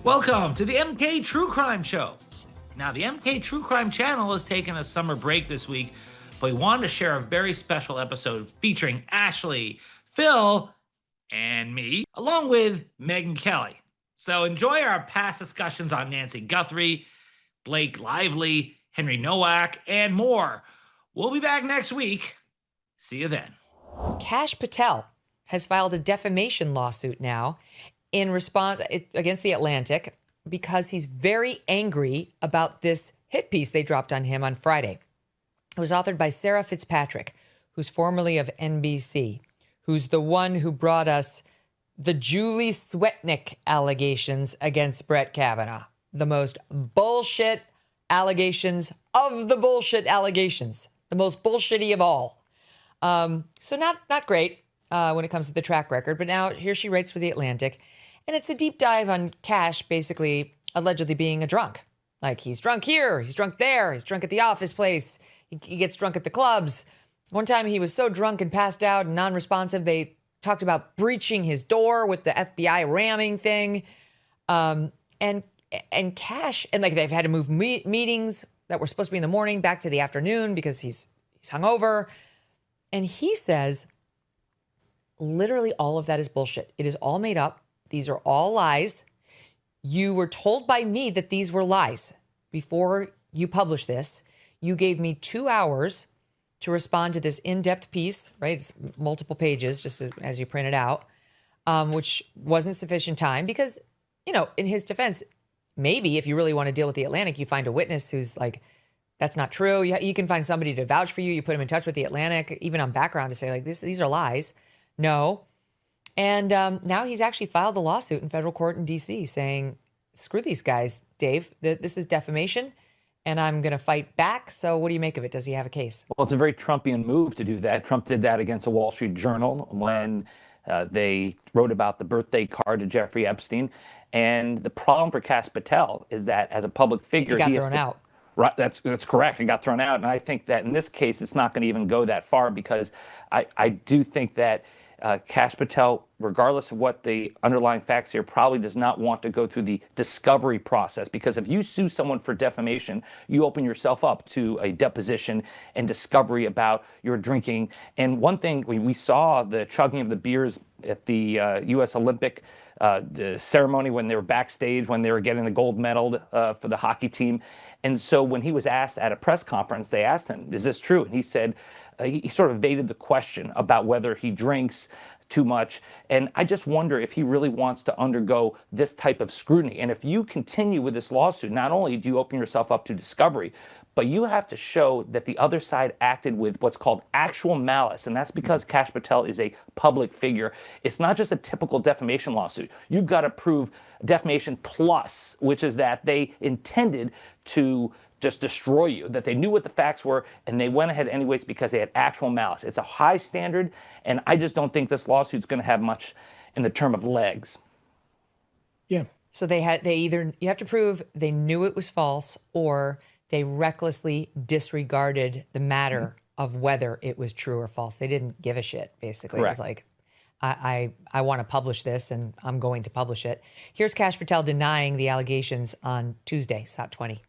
Welcome to the MK True Crime Show. Now, the MK True Crime channel has taken a summer break this week, but we wanted to share a very special episode featuring Ashleigh, Phil, and me, along with Megyn Kelly. So enjoy our past discussions on Nancy Guthrie, Blake Lively, Henry Nowak, and more. We'll be back next week. See you then. Kash Patel has filed a defamation lawsuit now in response against The Atlantic because he's very angry about this hit piece they dropped on him on Friday. It was authored by Sarah Fitzpatrick, who's formerly of NBC, who's the one who brought us the Julie Swetnick allegations against Brett Kavanaugh, the most bullshit allegations of the bullshit allegations, the most bullshitty of all. So not great when it comes to the track record, but now here she writes for The Atlantic, and it's a deep dive on Kash basically allegedly being a drunk. Like, he's drunk here, he's drunk there, he's drunk at the office place, he gets drunk at the clubs. One time he was so drunk and passed out and non-responsive, they talked about breaching his door with the FBI ramming thing. And Kash, and like they've had to move meetings that were supposed to be in the morning back to the afternoon because he's hungover. And he says, literally all of that is bullshit. It is all made up. These are all lies. You were told by me that these were lies before you published this. You gave me 2 hours to respond to this in-depth piece, right? It's multiple pages, just as you printed out, which wasn't sufficient time because, you know, in his defense, maybe if you really want to deal with The Atlantic, you find a witness who's like, that's not true. You can find somebody to vouch for you. You put him in touch with The Atlantic, even on background, to say like, these are lies. No. And now he's actually filed a lawsuit in federal court in D.C. saying, screw these guys, Dave. This is defamation, and I'm going to fight back. So what do you make of it? Does he have a case? Well, it's a very Trumpian move to do that. Trump did that against the Wall Street Journal when they wrote about the birthday card to Jeffrey Epstein. And the problem for Kash Patel is that as a public figure, he got thrown out. Right, that's correct. He got thrown out. And I think that in this case, it's not going to even go that far because I do think that Kash Patel, regardless of what the underlying facts here, probably does not want to go through the discovery process, because if you sue someone for defamation, you open yourself up to a deposition and discovery about your drinking. And one thing, we saw the chugging of the beers at the U.S. Olympic the ceremony when they were backstage, when they were getting the gold medal for the hockey team. And so when he was asked at a press conference, they asked him, is this true? And he said, he sort of evaded the question about whether he drinks too much. And I just wonder if he really wants to undergo this type of scrutiny. And if you continue with this lawsuit, not only do you open yourself up to discovery, but you have to show that the other side acted with what's called actual malice. And that's because Kash Patel is a public figure. It's not just a typical defamation lawsuit. You've got to prove defamation plus, which is that they intended to just destroy you, that they knew what the facts were, and they went ahead anyways because they had actual malice. It's a high standard, and I just don't think this lawsuit's going to have much in the term of legs. Yeah. So you have to prove they knew it was false, or they recklessly disregarded the matter of whether it was true or false. They didn't give a shit, basically. Correct. It was like, I want to publish this, and I'm going to publish it. Here's Kash Patel denying the allegations on Tuesday, SOT 20.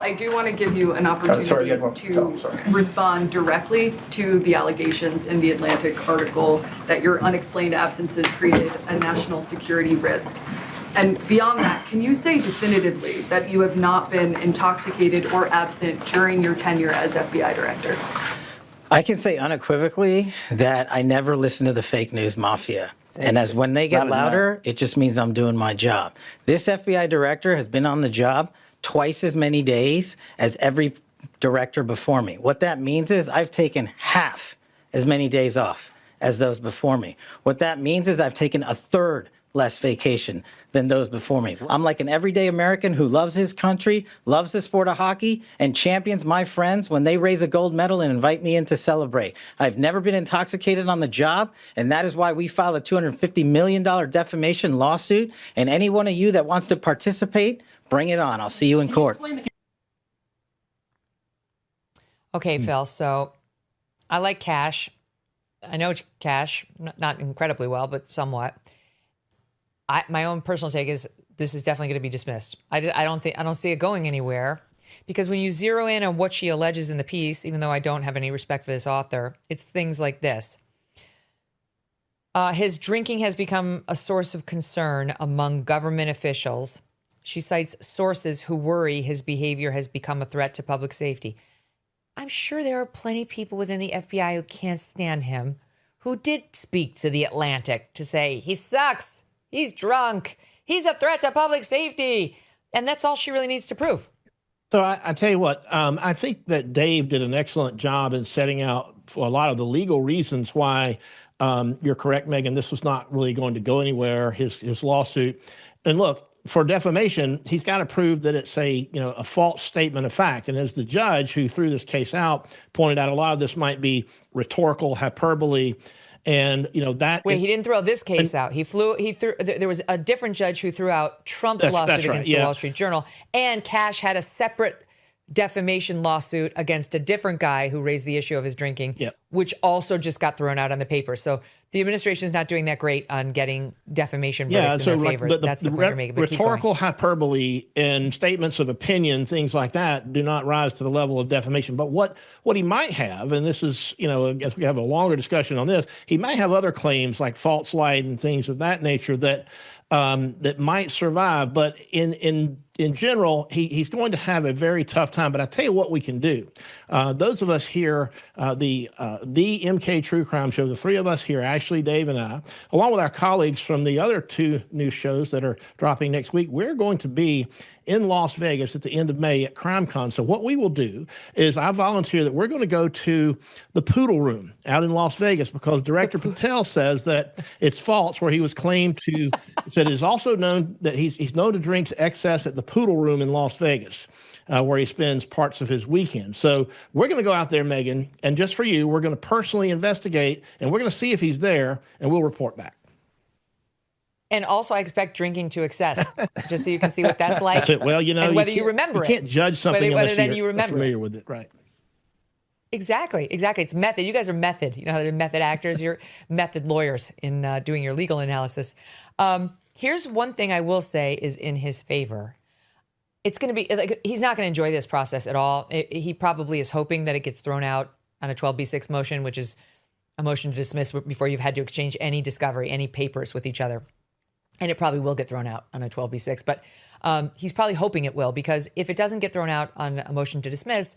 I do want to give you an opportunity to respond directly to the allegations in the Atlantic article that your unexplained absences created a national security risk. And beyond that, can you say definitively that you have not been intoxicated or absent during your tenure as FBI director? I can say unequivocally that I never listen to the fake news mafia. And as when they get louder, it just means I'm doing my job. This FBI director has been on the job twice as many days as every director before me. What that means is I've taken half as many days off as those before me. What that means is I've taken a third less vacation than those before me. I'm like an everyday American who loves his country, loves the sport of hockey, and champions my friends when they raise a gold medal and invite me in to celebrate. I've never been intoxicated on the job, and that is why we filed a $250 million defamation lawsuit. And any one of you that wants to participate, bring it on. I'll see you in court. Okay, Phil, so I like Kash. I know Kash, not incredibly well, but somewhat. My own personal take is this is definitely going to be dismissed. I don't see it going anywhere, because when you zero in on what she alleges in the piece, even though I don't have any respect for this author, it's things like this. His drinking has become a source of concern among government officials. She cites sources who worry his behavior has become a threat to public safety. I'm sure there are plenty of people within the FBI who can't stand him, who did speak to The Atlantic to say, he sucks, he's drunk, he's a threat to public safety. And that's all she really needs to prove. So I tell you what, I think that Dave did an excellent job in setting out for a lot of the legal reasons why you're correct, Megyn, this was not really going to go anywhere, his lawsuit. And look, for defamation, he's got to prove that it's a false statement of fact. And as the judge who threw this case out pointed out, a lot of this might be rhetorical hyperbole. And that. Wait, he didn't throw this case out. There was a different judge who threw out Trump's lawsuit against the Wall Street Journal, and Cash had a separate defamation lawsuit against a different guy who raised the issue of his drinking, which also just got thrown out on the paper. So the administration is not doing that great on getting defamation verdicts in their favor. That's the point you're making. But rhetorical hyperbole and statements of opinion, things like that, do not rise to the level of defamation. But what he might have, and this is, I guess we have a longer discussion on this, he might have other claims like false light and things of that nature that that might survive. But in general, he's going to have a very tough time. But I tell you what we can do. Those of us here, the MK True Crime Show, the three of us here, Ashleigh, Dave, and I, along with our colleagues from the other two news shows that are dropping next week, we're going to be in Las Vegas at the end of May at CrimeCon. So what we will do is I volunteer that we're going to go to the Poodle Room out in Las Vegas, because Director Patel says that it's false, where he was claimed to, said it is also known that he's known to drink to excess at the Poodle Room in Las Vegas, where he spends parts of his weekend. So we're going to go out there, Megyn, and just for you, we're going to personally investigate, and we're going to see if he's there, and we'll report back. And also, I expect drinking to excess, just so you can see what that's like. That's it. Well, and whether you remember it. You can't judge something unless you're familiar with it, right? Exactly. It's method. You guys are method. You know how they're method actors. You're method lawyers in doing your legal analysis. Here's one thing I will say is in his favor. It's going to be like, he's not going to enjoy this process at all. He probably is hoping that it gets thrown out on a 12B6 motion, which is a motion to dismiss before you've had to exchange any discovery, any papers with each other. And it probably will get thrown out on a 12B6, but he's probably hoping it will, because if it doesn't get thrown out on a motion to dismiss,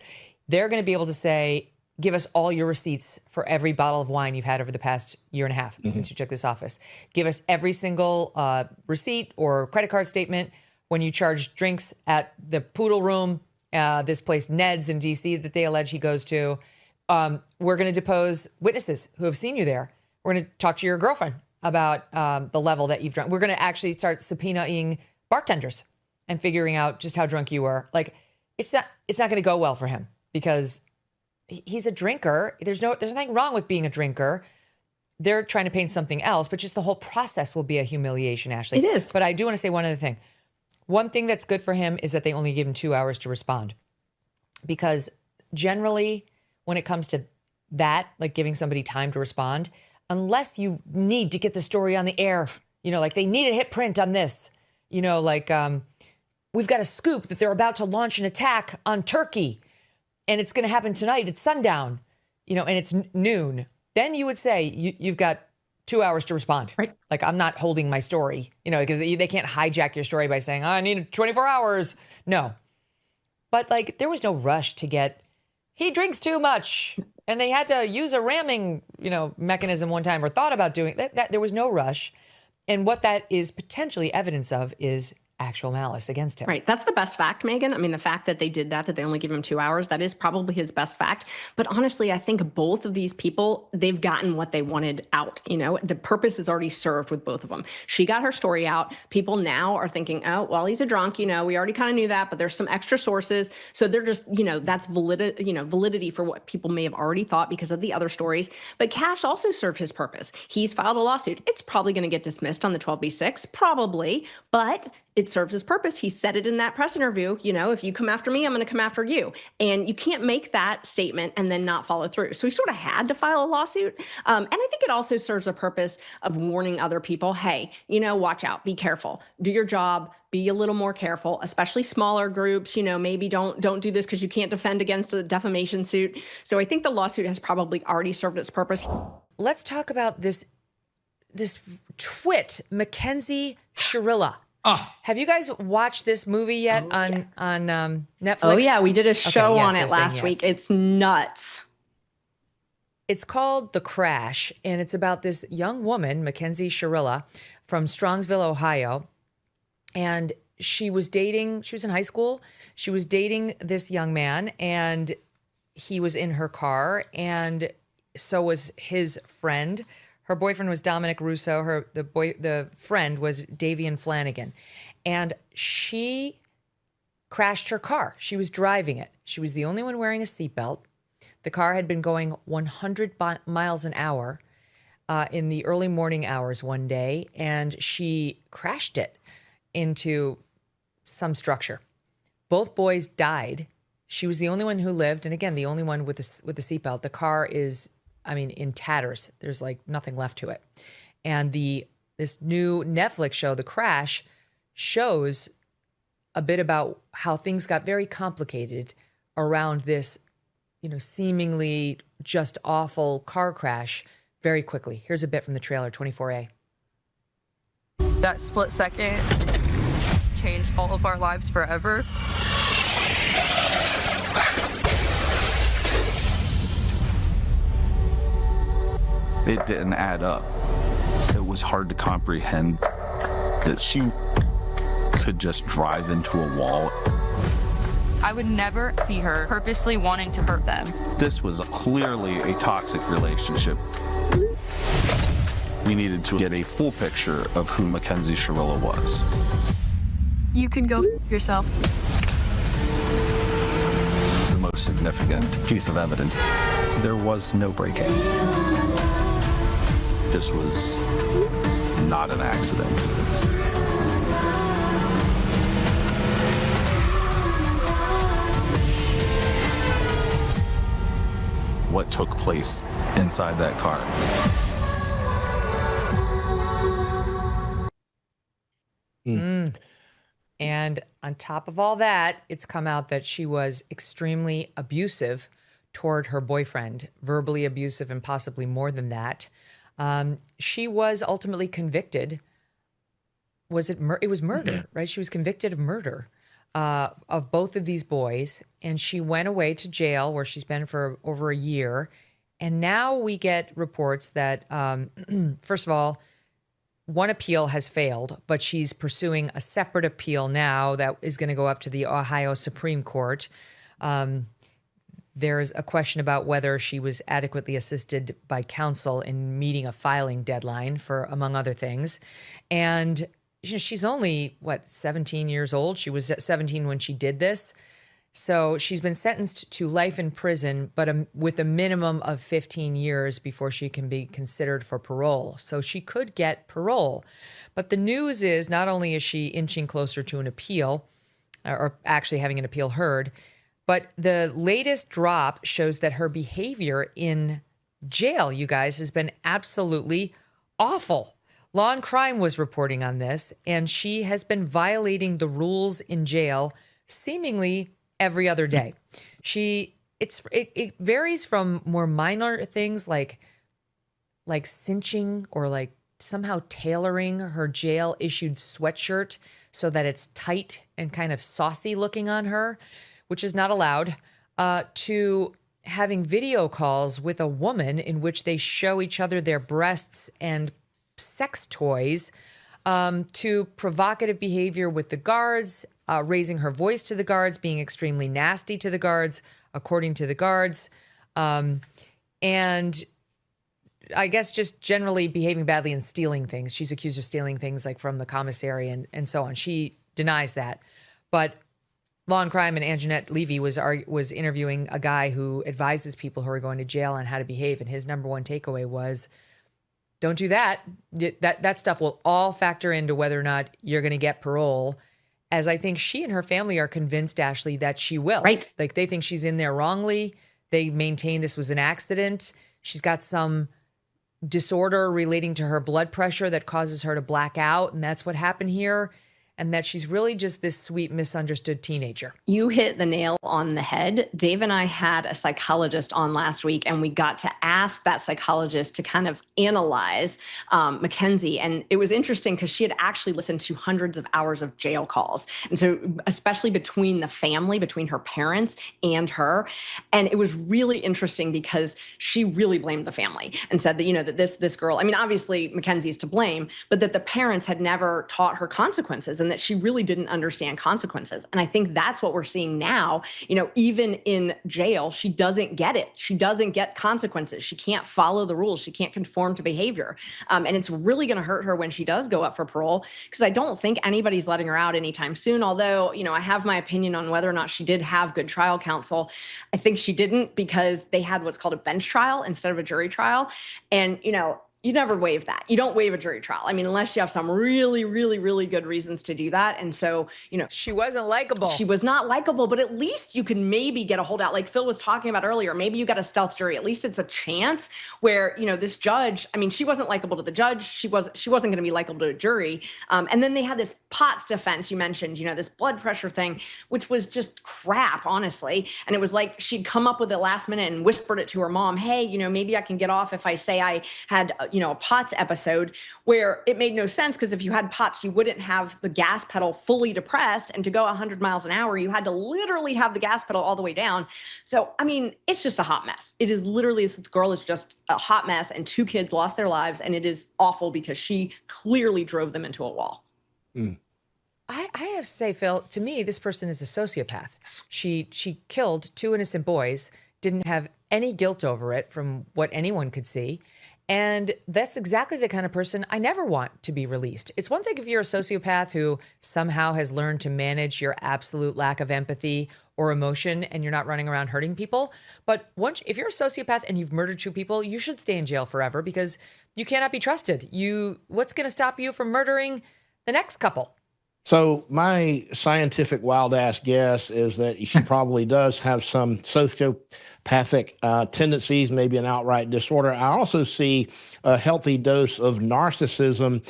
they're going to be able to say, give us all your receipts for every bottle of wine you've had over the past year and a half since you took this office. Give us every single receipt or credit card statement when you charge drinks at the Poodle Room, this place Ned's in D.C. that they allege he goes to. We're going to depose witnesses who have seen you there. We're going to talk to your girlfriend about the level that you've drunk. We're going to actually start subpoenaing bartenders and figuring out just how drunk you were. Like, it's not going to go well for him, because he's a drinker. There's nothing wrong with being a drinker. They're trying to paint something else, but just the whole process will be a humiliation, Ashleigh. It is. But I do want to say one other thing. One thing that's good for him is that they only give him 2 hours to respond, because generally when it comes to that, like giving somebody time to respond, unless you need to get the story on the air, like they need a hit print on this, like we've got a scoop that they're about to launch an attack on Turkey and it's going to happen tonight at sundown, and it's noon. Then you would say you've got 2 hours to respond. Right. Like, I'm not holding my story, because they can't hijack your story by saying, I need 24 hours. No. But like, there was no rush to get, he drinks too much. And they had to use a ramming, mechanism one time, or thought about doing that. There was no rush. And what that is potentially evidence of is actual malice against him. Right. That's the best fact, Megyn. I mean, the fact that they did that they only give him 2 hours, that is probably his best fact. But honestly, I think both of these people, they've gotten what they wanted out. The purpose is already served with both of them. She got her story out. People now are thinking, oh, well, he's a drunk. We already kind of knew that, but there's some extra sources. So they're just, that's validity for what people may have already thought because of the other stories. But Cash also served his purpose. He's filed a lawsuit. It's probably going to get dismissed on the 12B6, probably, but it serves its purpose. He said it in that press interview, if you come after me, I'm going to come after you. And you can't make that statement and then not follow through. So he sort of had to file a lawsuit. And I think it also serves a purpose of warning other people, hey, watch out, be careful, do your job, be a little more careful, especially smaller groups, maybe don't do this because you can't defend against a defamation suit. So I think the lawsuit has probably already served its purpose. Let's talk about this twit, Mackenzie Shirilla. Oh. Have you guys watched this movie yet on Netflix? Oh, yeah. We did a show on it last yes. week. It's nuts. It's called The Crash, and it's about this young woman, Mackenzie Shirilla, from Strongsville, Ohio. And she was in high school. She was dating this young man, and he was in her car, and so was his friend. Her boyfriend was Dominic Russo. The friend was Davian Flanagan. And she crashed her car. She was driving it. She was the only one wearing a seatbelt. The car had been going 100 miles an hour in the early morning hours one day, and she crashed it into some structure. Both boys died. She was the only one who lived, and again, the only one with the seatbelt. The car is, in tatters. There's like nothing left to it. And this new Netflix show, The Crash, shows a bit about how things got very complicated around this, seemingly just awful car crash very quickly. Here's a bit from the trailer, 24A. That split second changed all of our lives forever. It didn't add up. It was hard to comprehend that she could just drive into a wall. I would never see her purposely wanting to hurt them. This was clearly a toxic relationship. We needed to get a full picture of who Mackenzie Shirilla was. You can go yourself. The most significant piece of evidence. There was no break-in. This was not an accident. What took place inside that car? And on top of all that, it's come out that she was extremely abusive toward her boyfriend, verbally abusive and possibly more than that. She was ultimately convicted. It was murder, right? She was convicted of murder of both of these boys, and she went away to jail where she's been for over a year. And now we get reports that, first of all, one appeal has failed, but she's pursuing a separate appeal now that is going to go up to the Ohio Supreme Court. There's a question about whether she was adequately assisted by counsel in meeting a filing deadline, for among other things. And she's only, 17 years old? She was 17 when she did this. So she's been sentenced to life in prison, but with a minimum of 15 years before she can be considered for parole. So she could get parole. But the news is not only is she inching closer to an appeal, or actually having an appeal heard, but the latest drop shows that her behavior in jail, you guys, has been absolutely awful. Law and Crime was reporting on this, and she has been violating the rules in jail seemingly every other day. It varies from more minor things like cinching or like somehow tailoring her jail issued sweatshirt so that it's tight and kind of saucy looking on her, which is not allowed, to having video calls with a woman in which they show each other their breasts and sex toys, to provocative behavior with the guards, raising her voice to the guards, being extremely nasty to the guards, according to the guards, and I guess just generally behaving badly and stealing things. She's accused of stealing things like from the commissary and so on. She denies that. But Law and Crime and Anjanette Levy was interviewing a guy who advises people who are going to jail on how to behave, and his number one takeaway was don't do that. That stuff will all factor into whether or not you're going to get parole, as I think she and her family are convinced, Ashleigh, that she will. Right. Like they think she's in there wrongly. They maintain this was an accident. She's got some disorder relating to her blood pressure that causes her to black out, and that's what happened here. And that she's really just this sweet, misunderstood teenager. You hit the nail on the head. Dave and I had a psychologist on last week, and we got to ask that psychologist to kind of analyze Mackenzie. And it was interesting because she had actually listened to hundreds of hours of jail calls. And so especially between the family, between her parents and her. And it was really interesting because she really blamed the family and said that, you know, that this girl, I mean, obviously Mackenzie's to blame, but that the parents had never taught her consequences, and that she really didn't understand consequences. And I think that's what we're seeing now. You know, even in jail, she doesn't get it. She doesn't get consequences. She can't follow the rules. She can't conform to behavior. And it's really going to hurt her when she does go up for parole, because I don't think anybody's letting her out anytime soon. Although, you know, I have my opinion on whether or not she did have good trial counsel. I think she didn't, because they had what's called a bench trial instead of a jury trial. And, you know, you never waive that. You don't waive a jury trial. I mean, unless you have some really, really, really good reasons to do that. And so, you know, she wasn't likable. She was not likable, but at least you can maybe get a holdout. Like Phil was talking about earlier, maybe you got a stealth jury. At least it's a chance where, you know, this judge, I mean, she wasn't likable to the judge. She wasn't going to be likable to a jury. And then they had this POTS defense you mentioned, you know, this blood pressure thing, which was just crap, honestly. And it was like she'd come up with it last minute and whispered it to her mom. Hey, you know, maybe I can get off if I say I had, you know, a POTS episode, where it made no sense, because if you had POTS, you wouldn't have the gas pedal fully depressed, and to go 100 miles an hour, you had to literally have the gas pedal all the way down. So, I mean, it's just a hot mess. It is literally, this girl is just a hot mess, and 2 kids lost their lives, and it is awful because she clearly drove them into a wall. I have to say, Phil, to me, this person is a sociopath. She killed 2 innocent boys, didn't have any guilt over it from what anyone could see. And that's exactly the kind of person I never want to be released. It's one thing if you're a sociopath who somehow has learned to manage your absolute lack of empathy or emotion and you're not running around hurting people. But if you're a sociopath and you've murdered 2 people, you should stay in jail forever, because you cannot be trusted. What's going to stop you from murdering the next couple? So my scientific wild-ass guess is that she probably does have some sociopathic tendencies, maybe an outright disorder. I also see a healthy dose of narcissism.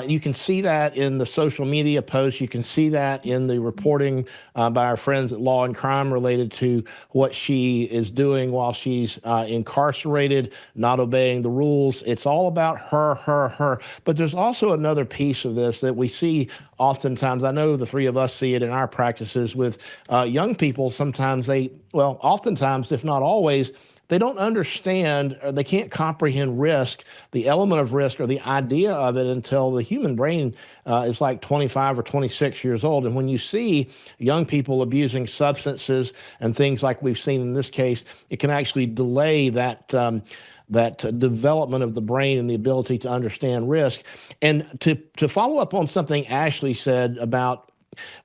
You can see that in the social media posts. You can see that in the reporting by our friends at Law and Crime related to what she is doing while she's incarcerated, not obeying the rules. It's all about her. But there's also another piece of this that we see oftentimes. I know the 3 of us see it in our practices with young people. Sometimes oftentimes, if not always, they don't understand, or they can't comprehend risk, the element of risk or the idea of it, until the human brain is like 25 or 26 years old. And when you see young people abusing substances and things like we've seen in this case, it can actually delay that development of the brain and the ability to understand risk. And to follow up on something Ashleigh said about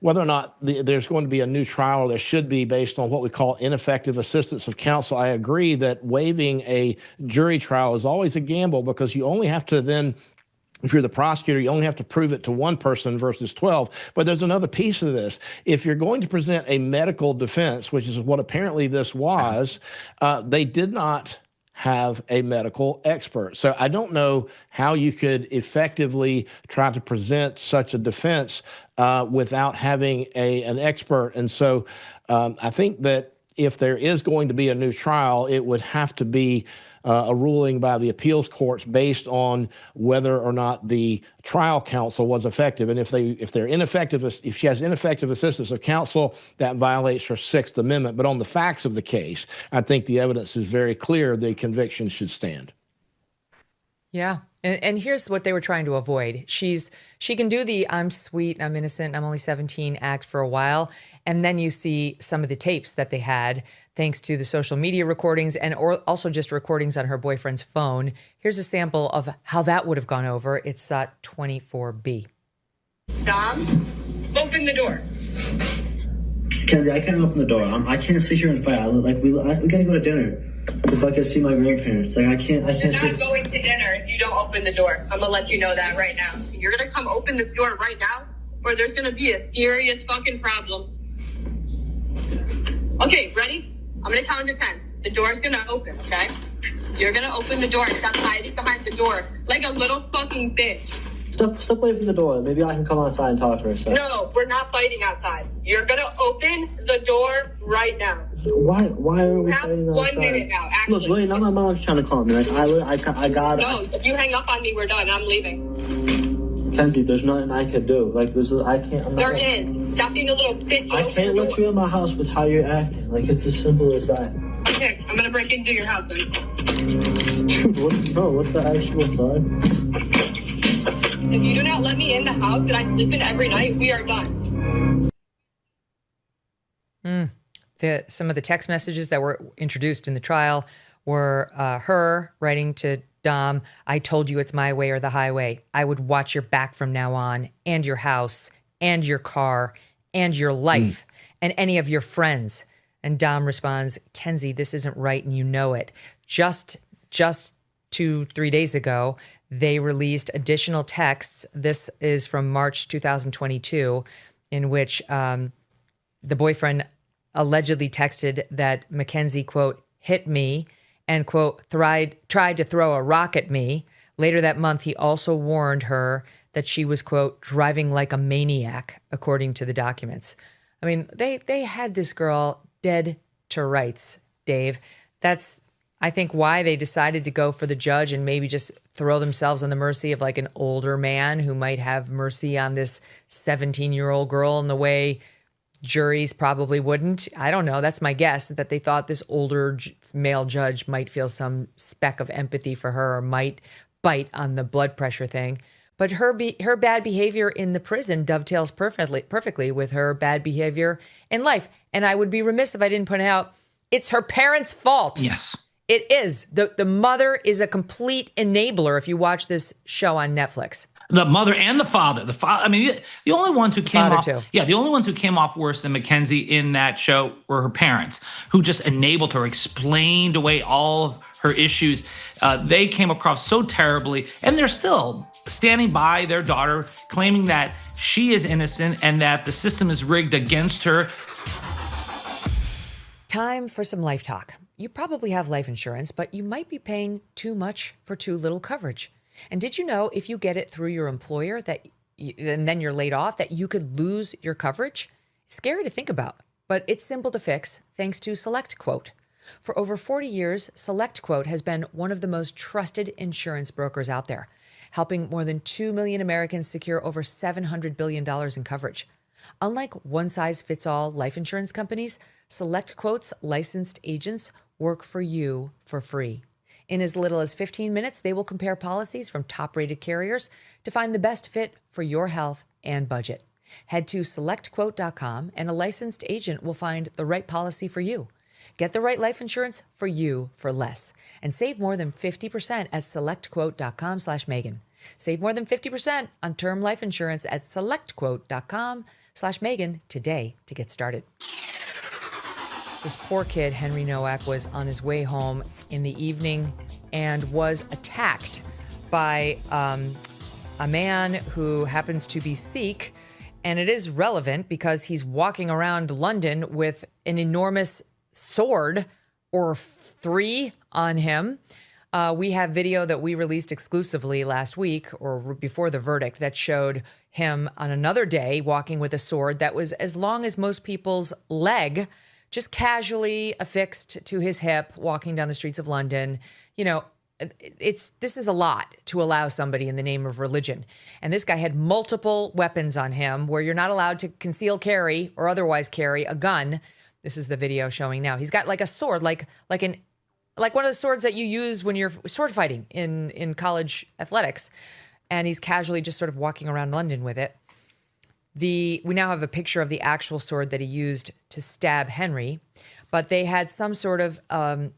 whether or not there's going to be a new trial, or there should be, based on what we call ineffective assistance of counsel, I agree that waiving a jury trial is always a gamble, because you only have to then, if you're the prosecutor, you only have to prove it to 1 person versus 12. But there's another piece of this. If you're going to present a medical defense, which is what apparently this was, they did not have a medical expert. So I don't know how you could effectively try to present such a defense without having an expert. And so I think that if there is going to be a new trial, it would have to be a ruling by the appeals courts based on whether or not the trial counsel was effective. And if they're ineffective, if she has ineffective assistance of counsel, that violates her 6th Amendment. But on the facts of the case, I think the evidence is very clear the conviction should stand. Yeah. And here's what they were trying to avoid. She can do the I'm sweet, I'm innocent, I'm only 17 act for a while. And then you see some of the tapes that they had, thanks to the social media recordings and also just recordings on her boyfriend's phone. Here's a sample of how that would have gone over. It's 24B. Dom, open the door. Kenzie, I can't open the door. I can't sit here and fight. We gotta go to dinner. if I could see my grandparents. Like, I can't You're see. not going to dinner if you don't open the door. I'm gonna let you know that right now. You're gonna come open this door right now, or there's gonna be a serious fucking problem. Okay, ready? I'm gonna count to 10. The door's gonna open, okay? You're gonna open the door and stop hiding behind the door like a little fucking bitch. Step away from the door. Maybe I can come outside and talk for a second. No, we're not fighting outside. You're gonna open the door right now. Why are we You have fighting 1 outside? minute now, actually. Look, wait, now my mom's trying to call me. Like, I got it. No, if you hang up on me, we're done. I'm leaving. Kenzie, there's nothing I can do. Like, I can't. There is. Stop being a little bitch. I can't let you in my house with how you're acting. Like, it's as simple as that. Okay, I'm gonna break into your house then. Dude, what the actual fuck? If you do not let me in the house that I sleep in every night, we are done. Some of the text messages that were introduced in the trial were her writing to Dom, I told you it's my way or the highway. I would watch your back from now on, and your house, and your car, and your life, and any of your friends. And Dom responds, Kenzie, this isn't right, and you know it. Just 2-3 days ago, they released additional texts. This is from March 2022, in which the boyfriend allegedly texted that Mackenzie, quote, hit me and, quote, tried to throw a rock at me. Later that month, he also warned her that she was, quote, driving like a maniac, according to the documents. I mean, they had this girl dead to rights, Dave. That's, I think, why they decided to go for the judge and maybe just throw themselves on the mercy of like an older man who might have mercy on this 17-year-old girl in the way juries probably wouldn't. I don't know. That's my guess, that they thought this older male judge might feel some speck of empathy for her or might bite on the blood pressure thing. But her bad behavior in the prison dovetails perfectly with her bad behavior in life. And I would be remiss if I didn't point out, it's her parents' fault. Yes. It is. The mother is a complete enabler if you watch this show on Netflix. The mother and the father. The father. I mean, the only ones who came off. Too. Yeah, the only ones who came off worse than Mackenzie in that show were her parents, who just enabled her, explained away all of her issues. They came across so terribly, and they're still standing by their daughter, claiming that she is innocent and that the system is rigged against her. Time for some life talk. You probably have life insurance, but you might be paying too much for too little coverage. And did you know if you get it through your employer and then you're laid off, that you could lose your coverage? It's scary to think about, but it's simple to fix thanks to SelectQuote. For over 40 years, SelectQuote has been one of the most trusted insurance brokers out there, helping more than 2 million Americans secure over $700 billion in coverage. Unlike one-size-fits-all life insurance companies, SelectQuote's licensed agents work for you for free. In as little as 15 minutes, they will compare policies from top-rated carriers to find the best fit for your health and budget. Head to SelectQuote.com and a licensed agent will find the right policy for you. Get the right life insurance for you for less and save more than 50% at SelectQuote.com/Megyn. Save more than 50% on term life insurance at SelectQuote.com/Megyn today to get started. This poor kid, Henry Nowak, was on his way home in the evening and was attacked by a man who happens to be Sikh. And it is relevant because he's walking around London with an enormous sword or 3 on him. We have video that we released exclusively last week or before the verdict that showed him on another day walking with a sword that was as long as most people's leg, just casually affixed to his hip, walking down the streets of London. You know, this is a lot to allow somebody in the name of religion. And this guy had multiple weapons on him where you're not allowed to conceal carry or otherwise carry a gun. This is the video showing now. He's got like a sword, like one of the swords that you use when you're sword fighting in college athletics. And he's casually just sort of walking around London with it. We now have a picture of the actual sword that he used to stab Henry, but they had some sort of, a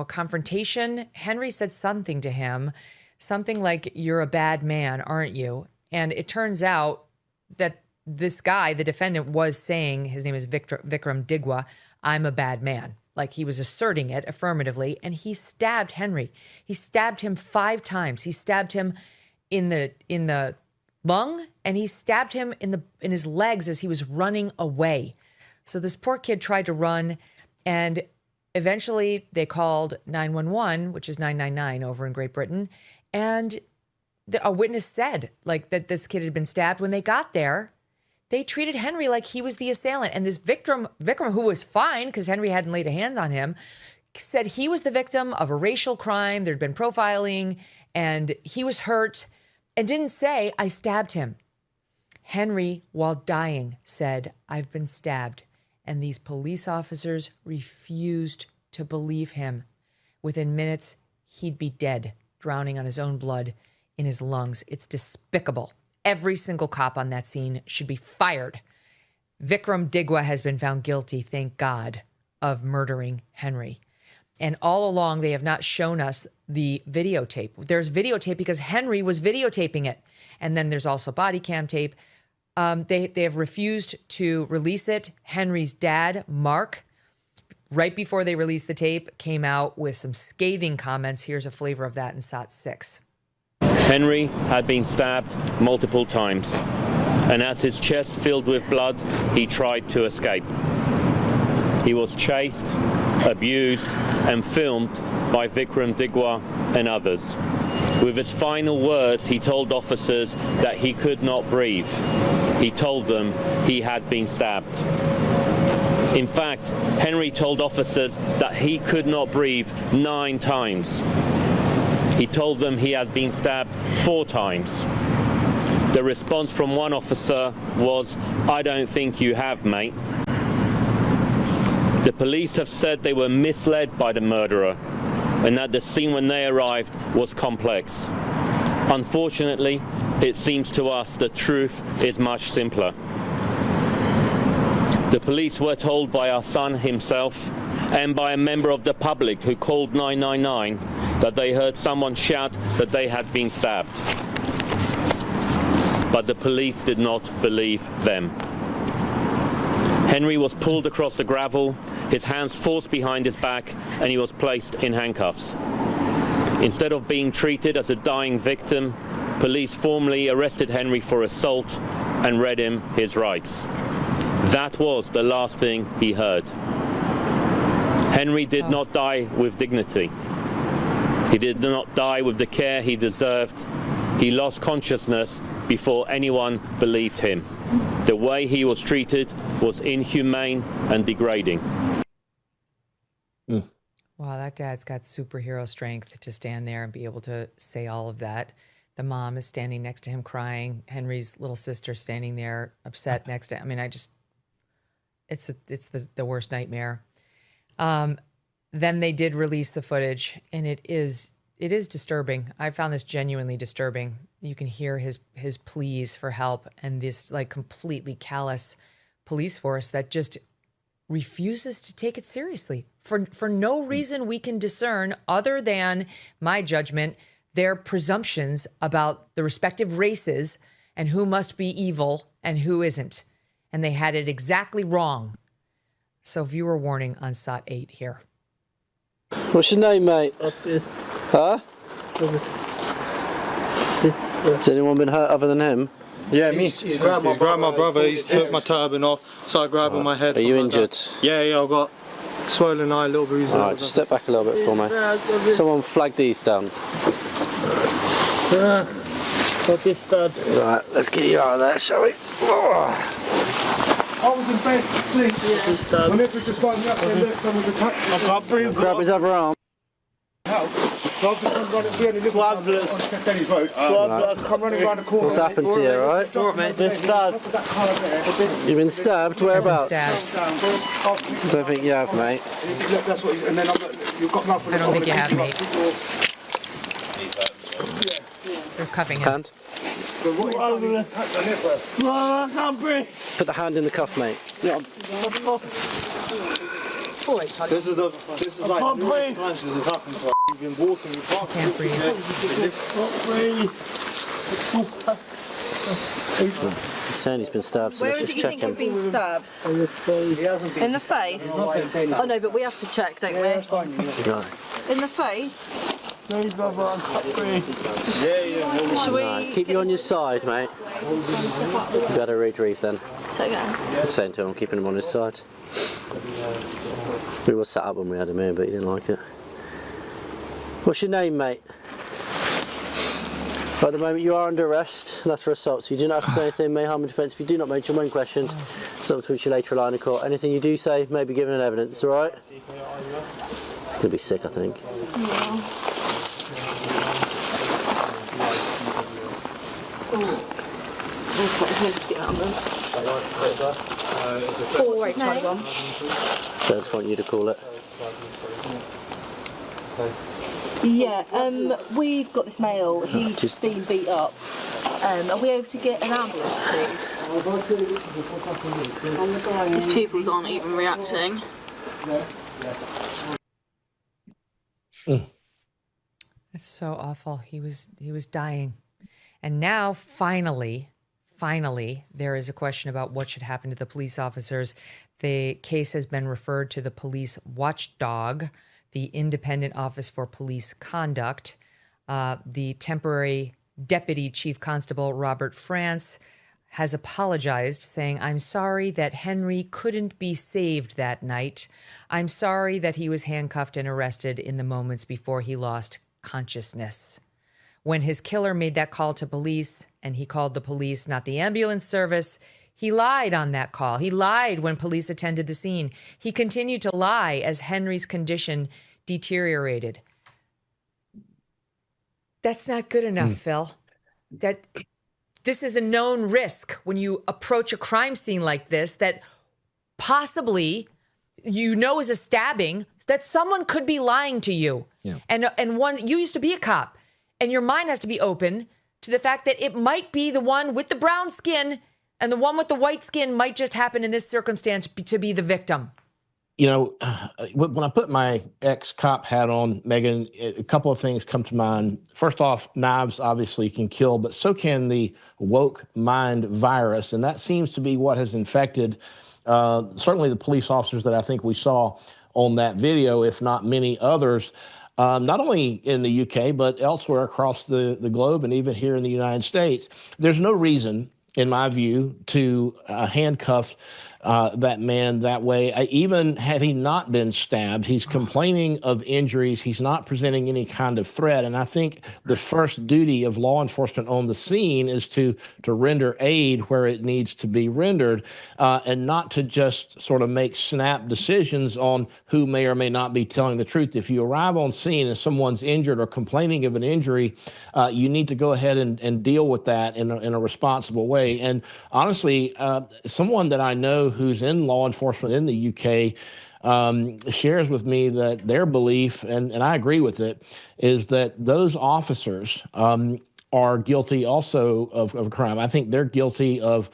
confrontation. Henry said something to him, something like, "You're a bad man, aren't you?" And it turns out that this guy, the defendant, was saying, his name is Vikram Digwa, "I'm a bad man." like he was asserting it affirmatively, and he stabbed Henry. He stabbed him 5 times. He stabbed him in the lung, and he stabbed him in his legs as he was running away. So this poor kid tried to run, and eventually they called 911, which is 999 over in Great Britain, and a witness said like that this kid had been stabbed. When they got there, they treated Henry like he was the assailant. And this Vikram, who was fine because Henry hadn't laid a hand on him, said he was the victim of a racial crime. There'd been profiling and he was hurt and didn't say, I stabbed him. Henry, while dying, said, I've been stabbed. And these police officers refused to believe him. Within minutes, he'd be dead, drowning on his own blood in his lungs. It's despicable. Every single cop on that scene should be fired. Vikram Digwa has been found guilty, thank God, of murdering Henry. And all along, they have not shown us the videotape. There's videotape because Henry was videotaping it. And then there's also body cam tape. They have refused to release it. Henry's dad, Mark, right before they released the tape, came out with some scathing comments. Here's a flavor of that in SOT 6. Henry had been stabbed multiple times, and as his chest filled with blood, he tried to escape. He was chased, abused, and filmed by Vikram Digwa and others. With his final words, he told officers that he could not breathe. He told them he had been stabbed. In fact, Henry told officers that he could not breathe 9 times. He told them he had been stabbed 4 times. The response from one officer was, I don't think you have, mate. The police have said they were misled by the murderer and that the scene when they arrived was complex. Unfortunately, it seems to us the truth is much simpler. The police were told by our son himself and by a member of the public who called 999 that they heard someone shout that they had been stabbed. But the police did not believe them. Henry was pulled across the gravel, his hands forced behind his back, and he was placed in handcuffs. Instead of being treated as a dying victim, police formally arrested Henry for assault and read him his rights. That was the last thing he heard. Henry did not die with dignity. He did not die with the care he deserved. He lost consciousness before anyone believed him. The way he was treated was inhumane and degrading. Wow, that dad's got superhero strength to stand there and be able to say all of that. The mom is standing next to him crying. Henry's little sister standing there upset next to him. I mean, it's the worst nightmare. Then they did release the footage, and it is disturbing. I found this genuinely disturbing. You can hear his pleas for help and this like completely callous police force that just refuses to take it seriously for no reason we can discern other than my judgment, their presumptions about the respective races and who must be evil and who isn't. And they had it exactly wrong. So viewer warning on SOT 8 here. What's your name, mate? Huh? Has anyone been hurt other than him? Yeah, me. He's grabbed my brother. He's took my turban off, started grabbing my head. Are you injured? Yeah, I've got swollen eye, a little bruise. Alright, just step back a little bit for me. Someone flag these down. Got this stud. Right, let's get you out of there, shall we? I was in bed asleep. My nipple just wound me up and look, someone's attacked me. I can't breathe. Grab his other arm. What's happened to you, alright? You've been stabbed? Whereabouts? I don't think you have, mate. I don't think you have, mate. They're cuffing him. Hand. I can't breathe. Put the hand in the cuff, mate. Yeah. This is like numerous times this has happened to us. You've been walking, you can't breathe. He's saying he's been stabbed, so Where let's is it just you check think you've him. been stabbed? In the face? Oh no, but we have to check, don't we? No. In the face? Should we keep you on your side, mate. You better retrieve then. Say again. I'm saying to him, I'm keeping him on his side. We were sat up when we had him here, but he didn't like it. What's your name, mate? At the moment, you are under arrest. That's for assault, so you do not have to say anything, may harm in defence. If you do not mention when questioned, it's up to which you later rely in court. Anything you do say may be given in evidence, alright? It's going to be sick, I think. Yeah. What's his name? So I just want you to call it. Yeah, we've got this male. He's been beat up. Are we able to get an ambulance, please? His pupils aren't even reacting. It's so awful. He was dying. And now finally, there is a question about what should happen to the police officers. The case has been referred to the police watchdog, the Independent Office for Police Conduct. The temporary Deputy Chief Constable Robert France has apologized, saying, "I'm sorry that Henry couldn't be saved that night. I'm sorry that he was handcuffed and arrested in the moments before he lost consciousness. When his killer made that call to police, and he called the police, not the ambulance service, he lied on that call. He lied when police attended the scene. He continued to lie as Henry's condition deteriorated." That's not good enough, Phil. That this is a known risk when you approach a crime scene like this, that possibly is a stabbing, that someone could be lying to you. Yeah. And one, you used to be a cop, and your mind has to be open to the fact that it might be the one with the brown skin, and the one with the white skin might just happen in this circumstance to be the victim. You know, when I put my ex-cop hat on, Megan, a couple of things come to mind. First off, knives obviously can kill, but so can the woke mind virus. And that seems to be what has infected certainly the police officers that I think we saw on that video, if not many others, not only in the UK, but elsewhere across the globe and even here in the United States. There's no reason, in my view, to handcuff that man that way. Even had he not been stabbed, he's complaining of injuries. He's not presenting any kind of threat. And I think the first duty of law enforcement on the scene is to render aid where it needs to be rendered, and not to just sort of make snap decisions on who may or may not be telling the truth. If you arrive on scene and someone's injured or complaining of an injury, you need to go ahead and deal with that in a responsible way. And honestly, someone that I know who's in law enforcement in the UK shares with me that their belief, and I agree with it, is that those officers are guilty also of a crime. I think they're guilty of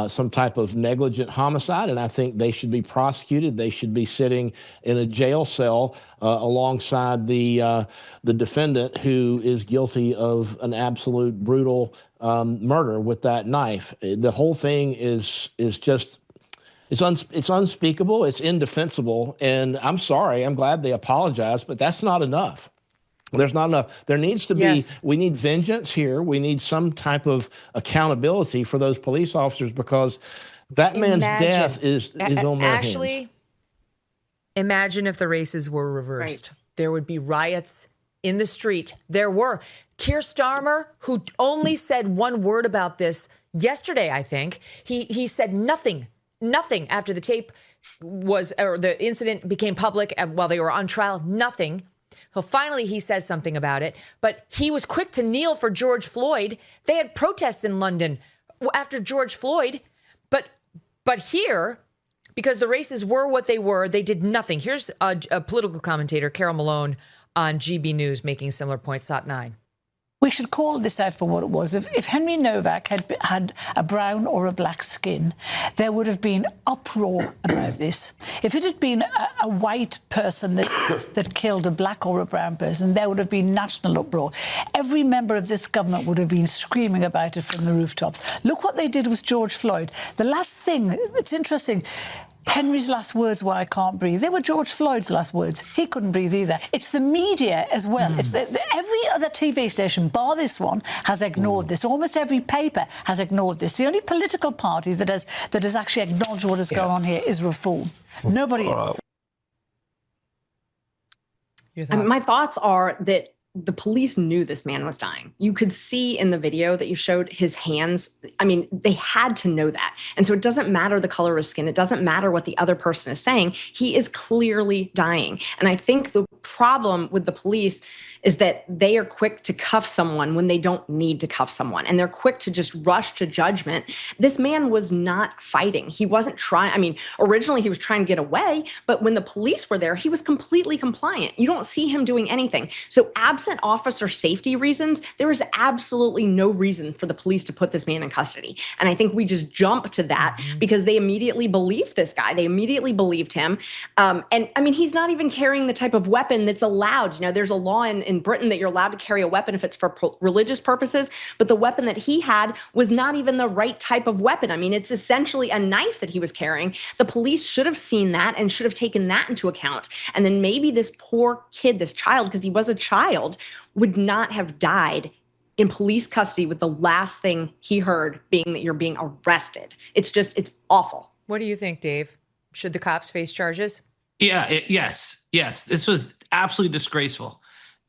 some type of negligent homicide, and I think they should be prosecuted. They should be sitting in a jail cell alongside the defendant who is guilty of an absolute brutal murder with that knife. The whole thing is just, it's unspeakable, it's indefensible, and I'm sorry, I'm glad they apologized, but that's not enough. There's not enough. There needs to be, we need vengeance here. We need some type of accountability for those police officers, because that man's death is on their hands. Imagine if the races were reversed. Right. There would be riots in the street. There were. Keir Starmer, who only said one word about this yesterday, I think, he said nothing after the tape was, or the incident became public while they were on trial, nothing. So finally he says something about it, but he was quick to kneel for George Floyd. They had protests in London after George Floyd, but here, because the races were what they were, they did nothing. Here's a political commentator, Carol Malone, on GB News making similar points. SOT 9. We should call this out for what it was. If Henry Nowak had a brown or a black skin, there would have been uproar about this. If it had been a white person that killed a black or a brown person, there would have been national uproar. Every member of this government would have been screaming about it from the rooftops. Look what they did with George Floyd. The last thing, it's interesting, Henry's last words were, "I can't breathe." They were George Floyd's last words. He couldn't breathe either. It's the media as well. It's every other TV station, bar this one, has ignored this. Almost every paper has ignored this. The only political party that has actually acknowledged what is going on here is Reform. Nobody else. My thoughts are that the police knew this man was dying. You could see in the video that you showed his hands. I mean, they had to know that. And so it doesn't matter the color of his skin. It doesn't matter what the other person is saying. He is clearly dying. And I think the problem with the police is that they are quick to cuff someone when they don't need to cuff someone. And they're quick to just rush to judgment. This man was not fighting. He wasn't trying. I mean, originally he was trying to get away, but when the police were there, he was completely compliant. You don't see him doing anything. So absent officer safety reasons, there is absolutely no reason for the police to put this man in custody. And I think we just jump to that because they immediately believed this guy. They immediately believed him. And I mean, he's not even carrying the type of weapon that's allowed. You know, there's a law in Britain that you're allowed to carry a weapon if it's for religious purposes, but the weapon that he had was not even the right type of weapon. I mean, it's essentially a knife that he was carrying. The police should have seen that and should have taken that into account. And then maybe this poor kid, this child, because he was a child, would not have died in police custody with the last thing he heard being that you're being arrested. It's awful. What do you think, Dave? Should the cops face charges? Yeah, yes. This was absolutely disgraceful.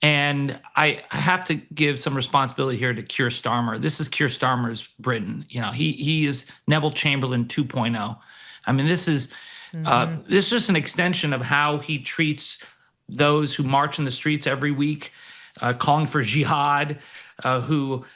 And I have to give some responsibility here to Keir Starmer. This is Keir Starmer's Britain. You know, he is Neville Chamberlain 2.0. I mean, this is just an extension of how he treats those who march in the streets every week, calling for jihad, who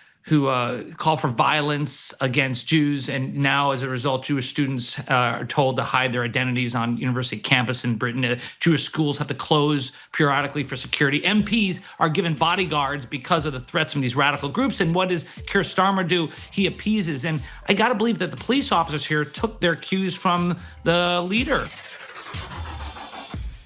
call for violence against Jews. And now, as a result, Jewish students are told to hide their identities on university campus in Britain. Jewish schools have to close periodically for security. MPs are given bodyguards because of the threats from these radical groups. And what does Keir Starmer do? He appeases. And I got to believe that the police officers here took their cues from the leader.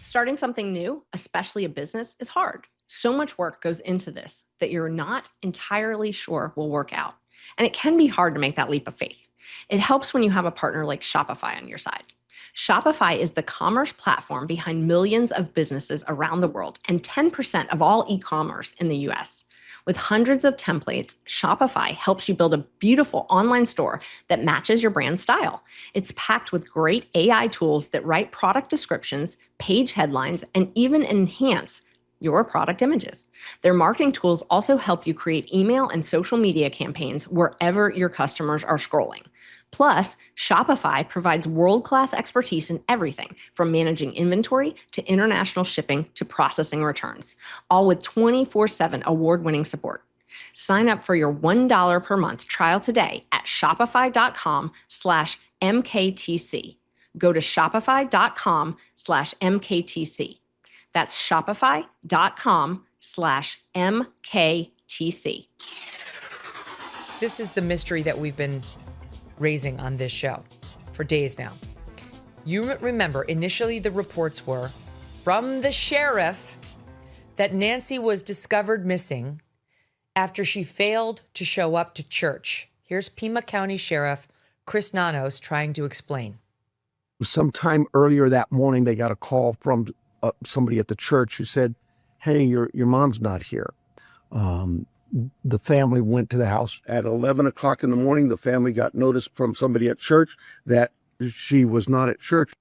Starting something new, especially a business, is hard. So much work goes into this that you're not entirely sure will work out. And it can be hard to make that leap of faith. It helps when you have a partner like Shopify on your side. Shopify is the commerce platform behind millions of businesses around the world and 10% of all e-commerce in the US. With hundreds of templates, Shopify helps you build a beautiful online store that matches your brand style. It's packed with great AI tools that write product descriptions, page headlines, and even enhance your product images. Their marketing tools also help you create email and social media campaigns wherever your customers are scrolling. Plus, Shopify provides world-class expertise in everything from managing inventory to international shipping to processing returns, all with 24/7 award-winning support. Sign up for your $1 per month trial today at shopify.com/MKTC. Go to shopify.com/MKTC. That's shopify.com/MKTC. This is the mystery that we've been raising on this show for days now. You remember, initially the reports were from the sheriff that Nancy was discovered missing after she failed to show up to church. Here's Pima County Sheriff Chris Nanos trying to explain. Sometime earlier that morning, they got a call from somebody at the church who said, "Hey, your mom's not here." The family went to the house at 11 o'clock in the morning. The family got notice from somebody at church that she was not at church.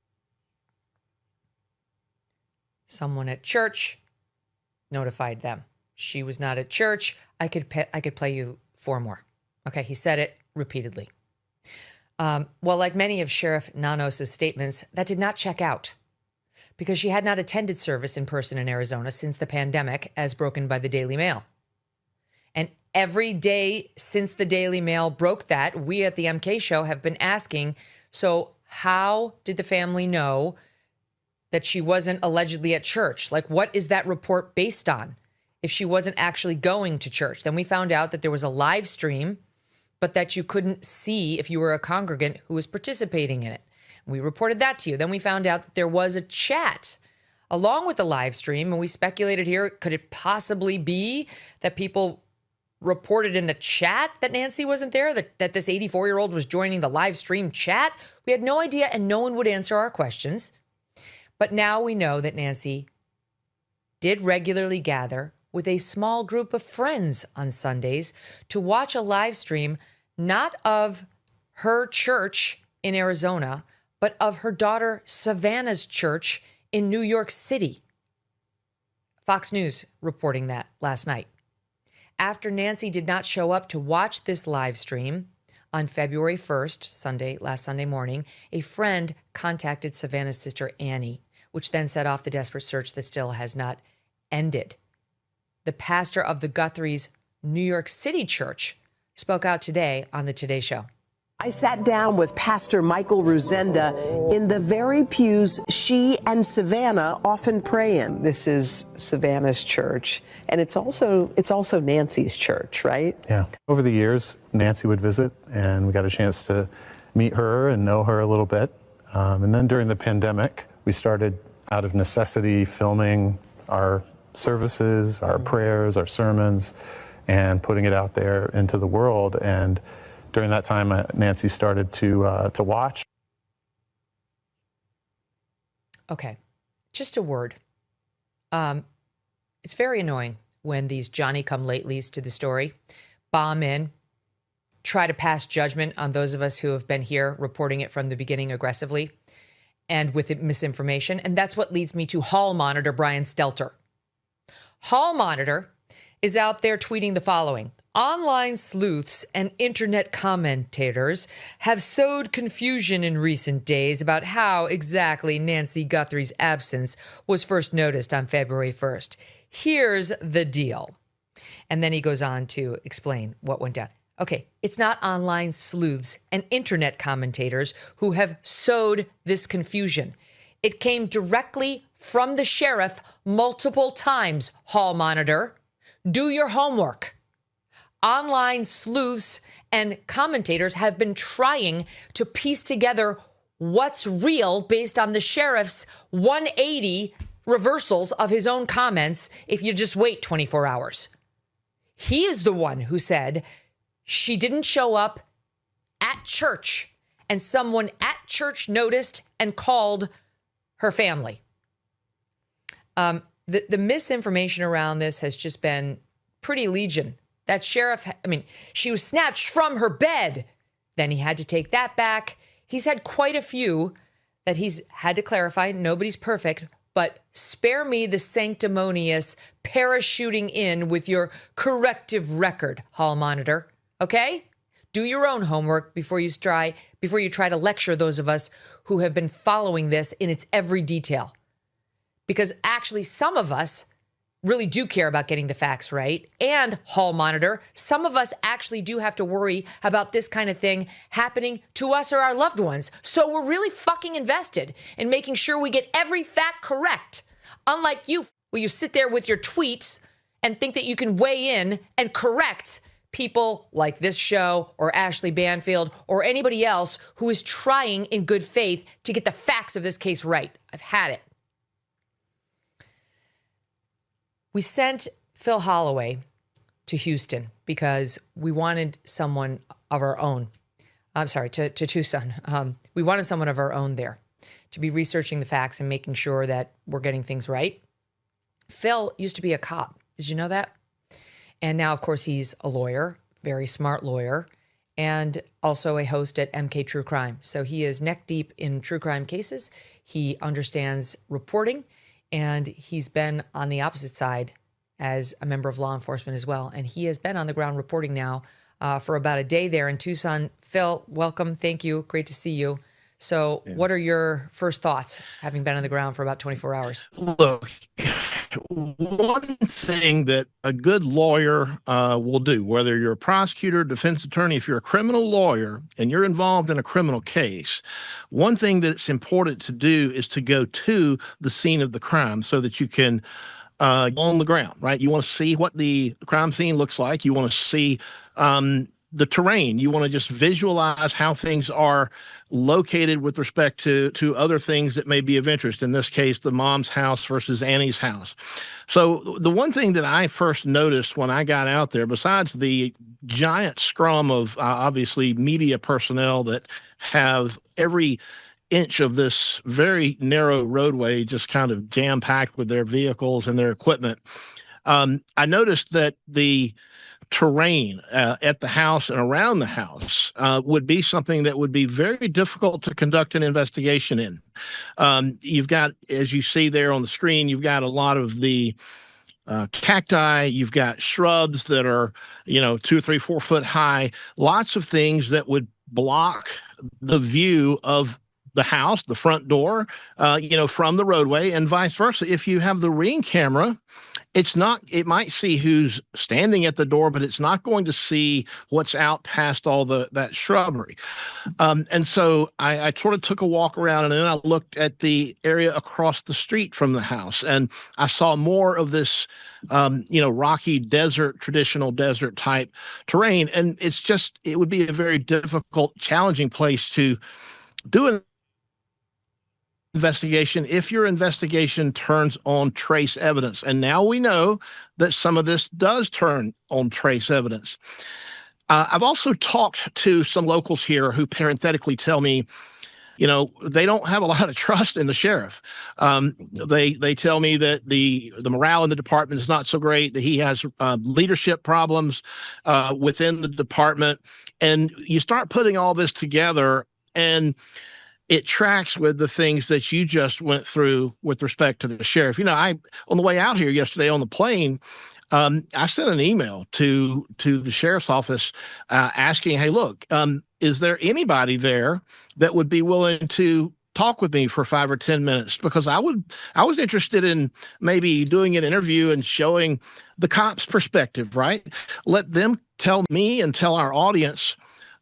Someone at church notified them she was not at church. I could play you 4 more. Okay, he said it repeatedly. Well, like many of Sheriff Nanos' statements, that did not check out because she had not attended service in person in Arizona since the pandemic, as broken by the Daily Mail. And every day since the Daily Mail broke that, we at the MK Show have been asking, so how did the family know that she wasn't allegedly at church? Like, what is that report based on? if she wasn't actually going to church. Then we found out that there was a live stream, but that you couldn't see if you were a congregant who was participating in it. We reported that to you. Then we found out that there was a chat along with the live stream, and we speculated here, could it possibly be that people reported in the chat that Nancy wasn't there, that this 84-year-old was joining the live stream chat? We had no idea, and no one would answer our questions. But now we know that Nancy did regularly gather with a small group of friends on Sundays to watch a live stream, not of her church in Arizona, but of her daughter Savannah's church in New York City. Fox News reporting that last night. After Nancy did not show up to watch this live stream on February 1st, last Sunday morning, a friend contacted Savannah's sister Annie, which then set off the desperate search that still has not ended. The pastor of the Guthrie's New York City church spoke out today on the Today Show. I sat down with Pastor Michael Ruzenda in the very pews she and Savannah often pray in. This is Savannah's church, and it's also Nancy's church, right? Yeah. Over the years, Nancy would visit, and we got a chance to meet her and know her a little bit. And then during the pandemic, we started out of necessity filming our services, our prayers, our sermons, and putting it out there into the world. And during that time, Nancy started to watch. Okay, just a word. It's very annoying when these Johnny-come-latelys to the story bomb in, try to pass judgment on those of us who have been here reporting it from the beginning aggressively and with misinformation. And that's what leads me to Hall Monitor Brian Stelter. Hall Monitor is out there tweeting the following. Online sleuths and internet commentators have sowed confusion in recent days about how exactly Nancy Guthrie's absence was first noticed on February 1st. Here's the deal. And then he goes on to explain what went down. Okay, it's not online sleuths and internet commentators who have sowed this confusion. It came directly from the sheriff multiple times, Hall Monitor. Do your homework. Online sleuths and commentators have been trying to piece together what's real based on the sheriff's 180 reversals of his own comments if you just wait 24 hours. He is the one who said she didn't show up at church and someone at church noticed and called her family. The misinformation around this has just been pretty legion. That sheriff, she was snatched from her bed. Then he had to take that back. He's had quite a few that he's had to clarify. Nobody's perfect, but spare me the sanctimonious parachuting in with your corrective record, Hall Monitor. Okay? Do your own homework before you try to lecture those of us who have been following this in its every detail. Because actually, some of us really do care about getting the facts right. And Hall Monitor, some of us actually do have to worry about this kind of thing happening to us or our loved ones. So we're really fucking invested in making sure we get every fact correct. Unlike you, where you sit there with your tweets and think that you can weigh in and correct people like this show or Ashleigh Banfield or anybody else who is trying in good faith to get the facts of this case right. I've had it. We sent Phil Holloway to Houston because we wanted someone of our own. I'm sorry, to Tucson. We wanted someone of our own there to be researching the facts and making sure that we're getting things right. Phil used to be a cop. Did you know that? And now, of course, he's a lawyer, very smart lawyer, and also a host at MK True Crime. So he is neck deep in true crime cases. He understands reporting. And he's been on the opposite side as a member of law enforcement as well. And he has been on the ground reporting now for about a day there in Tucson. Phil, welcome. Thank you. Great to see you. So what are your first thoughts, having been on the ground for about 24 hours? Look, one thing that a good lawyer will do, whether you're a prosecutor, defense attorney, if you're a criminal lawyer and you're involved in a criminal case, one thing that's important to do is to go to the scene of the crime so that you can on the ground, right? You want to see what the crime scene looks like. You want to see the terrain. You want to just visualize how things are located with respect to other things that may be of interest. In this case, the mom's house versus Annie's house. So the one thing that I first noticed when I got out there, besides the giant scrum of obviously media personnel that have every inch of this very narrow roadway just kind of jam-packed with their vehicles and their equipment, I noticed that the terrain at the house and around the house would be something that would be very difficult to conduct an investigation in. You've got, as you see there on the screen, you've got a lot of the cacti, you've got shrubs that are, 2, 3, 4 foot high, lots of things that would block the view of the house, the front door, from the roadway, and vice versa. If you have the Ring camera, it might see who's standing at the door, but it's not going to see what's out past all that shrubbery. And so I sort of took a walk around, and then I looked at the area across the street from the house, and I saw more of this, rocky desert, traditional desert type terrain. And it would be a very difficult, challenging place to do an investigation if your investigation turns on trace evidence. And now we know that some of this does turn on trace evidence. I've also talked to some locals here who parenthetically tell me, they don't have a lot of trust in the sheriff. They tell me that the morale in the department is not so great, that he has leadership problems within the department. And you start putting all this together, and it tracks with the things that you just went through with respect to the sheriff. On the way out here yesterday on the plane, I sent an email to the sheriff's office asking, hey, look, is there anybody there that would be willing to talk with me for 5 or 10 minutes? Because I was interested in maybe doing an interview and showing the cops' perspective, right? Let them tell me and tell our audience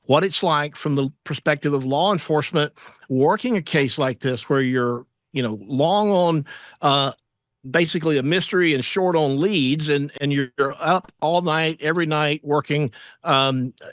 what it's like from the perspective of law enforcement working a case like this, where you're, long on basically a mystery and short on leads, and you're up all night, every night, working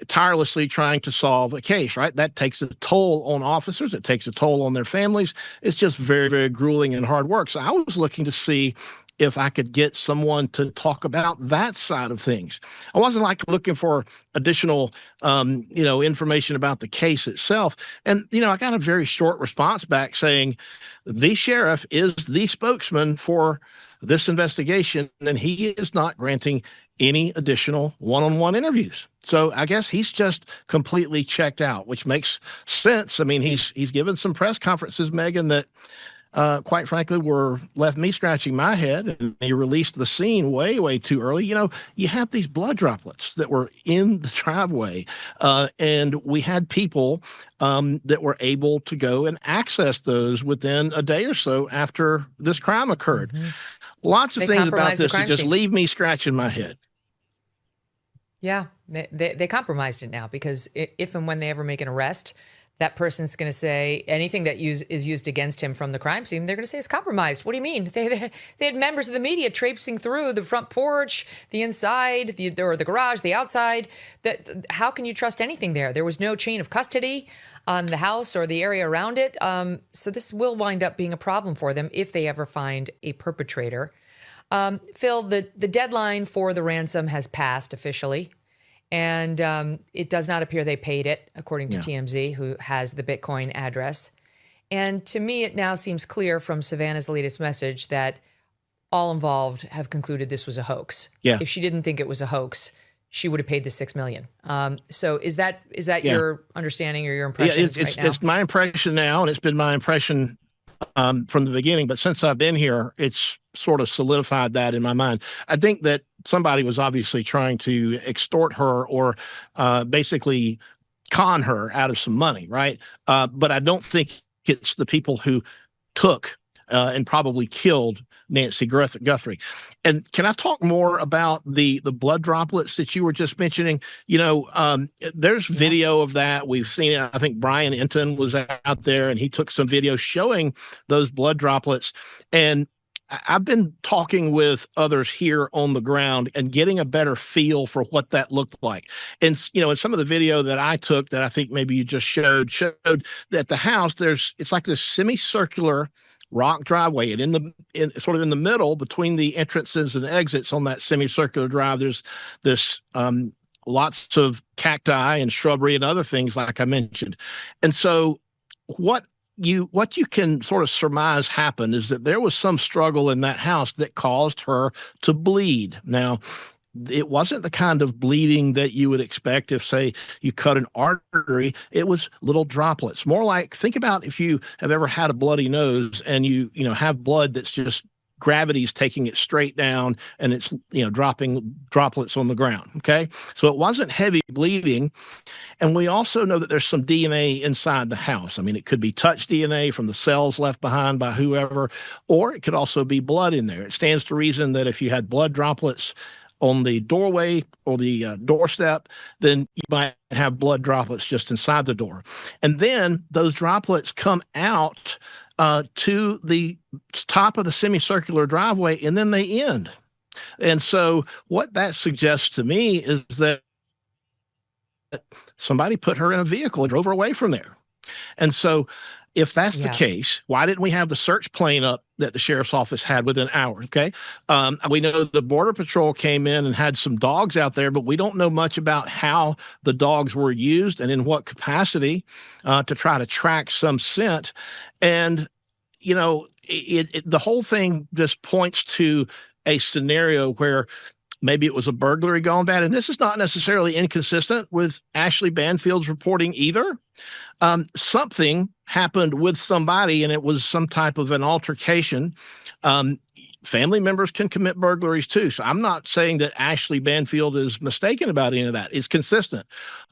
tirelessly trying to solve a case, right? That takes a toll on officers. It takes a toll on their families. It's just very, very grueling and hard work. So I was looking to see if I could get someone to talk about that side of things. I wasn't looking for additional, information about the case itself. And, I got a very short response back saying the sheriff is the spokesman for this investigation, and he is not granting any additional one-on-one interviews. So I guess he's just completely checked out, which makes sense. I mean, he's given some press conferences, Megyn, that quite frankly, left me scratching my head, and they released the scene way, way too early. You have these blood droplets that were in the driveway, and we had people that were able to go and access those within a day or so after this crime occurred. Mm-hmm. Lots of things about this that just leave me scratching my head. Yeah, they compromised it now, because if and when they ever make an arrest, that person's going to say anything that is used against him from the crime scene, they're going to say it's compromised. What do you mean? They had members of the media traipsing through the front porch, the inside, the garage, the outside. How can you trust anything there? There was no chain of custody on the house or the area around it. So this will wind up being a problem for them if they ever find a perpetrator. Phil, the deadline for the ransom has passed officially. And it does not appear they paid it, according to TMZ, who has the Bitcoin address. And to me, it now seems clear from Savannah's latest message that all involved have concluded this was a hoax. Yeah. If she didn't think it was a hoax, she would have paid the $6 million. So is that your understanding or your impression right now? It's my impression now, and it's been my impression from the beginning. But since I've been here, it's sort of solidified that in my mind. I think that somebody was obviously trying to extort her or basically con her out of some money, right? But I don't think it's the people who took and probably killed Nancy Guthrie. And can I talk more about the blood droplets that you were just mentioning? There's video of that. We've seen it. I think Brian Enton was out there, and he took some video showing those blood droplets. And I've been talking with others here on the ground and getting a better feel for what that looked like. And, in some of the video that I took that I think maybe you just showed that the house, it's like this semicircular rock driveway. And sort of in the middle between the entrances and exits on that semicircular drive, there's this, lots of cacti and shrubbery and other things like I mentioned. And so what you can sort of surmise happened is that there was some struggle in that house that caused her to bleed. Now, it wasn't the kind of bleeding that you would expect if, say, you cut an artery. It was little droplets. More like, think about if you have ever had a bloody nose and you have blood that's just gravity's taking it straight down and it's dropping droplets on the ground. Okay, so it wasn't heavy bleeding. And we also know that there's some DNA inside the house. I mean, it could be touch DNA from the cells left behind by whoever, or it could also be blood in there. It stands to reason that if you had blood droplets on the doorway or the doorstep, then you might have blood droplets just inside the door. And then those droplets come out to the top of the semicircular driveway, and then they end. And so what that suggests to me is that somebody put her in a vehicle and drove her away from there. And so if that's the case, why didn't we have the search plane up that the sheriff's office had within hours? Okay. We know the Border Patrol came in and had some dogs out there, but we don't know much about how the dogs were used and in what capacity to try to track some scent. And, the whole thing just points to a scenario where maybe it was a burglary gone bad. And this is not necessarily inconsistent with Ashleigh Banfield's reporting either. Something happened with somebody and it was some type of an altercation. Family members can commit burglaries too. So I'm not saying that Ashleigh Banfield is mistaken about any of that. It's consistent.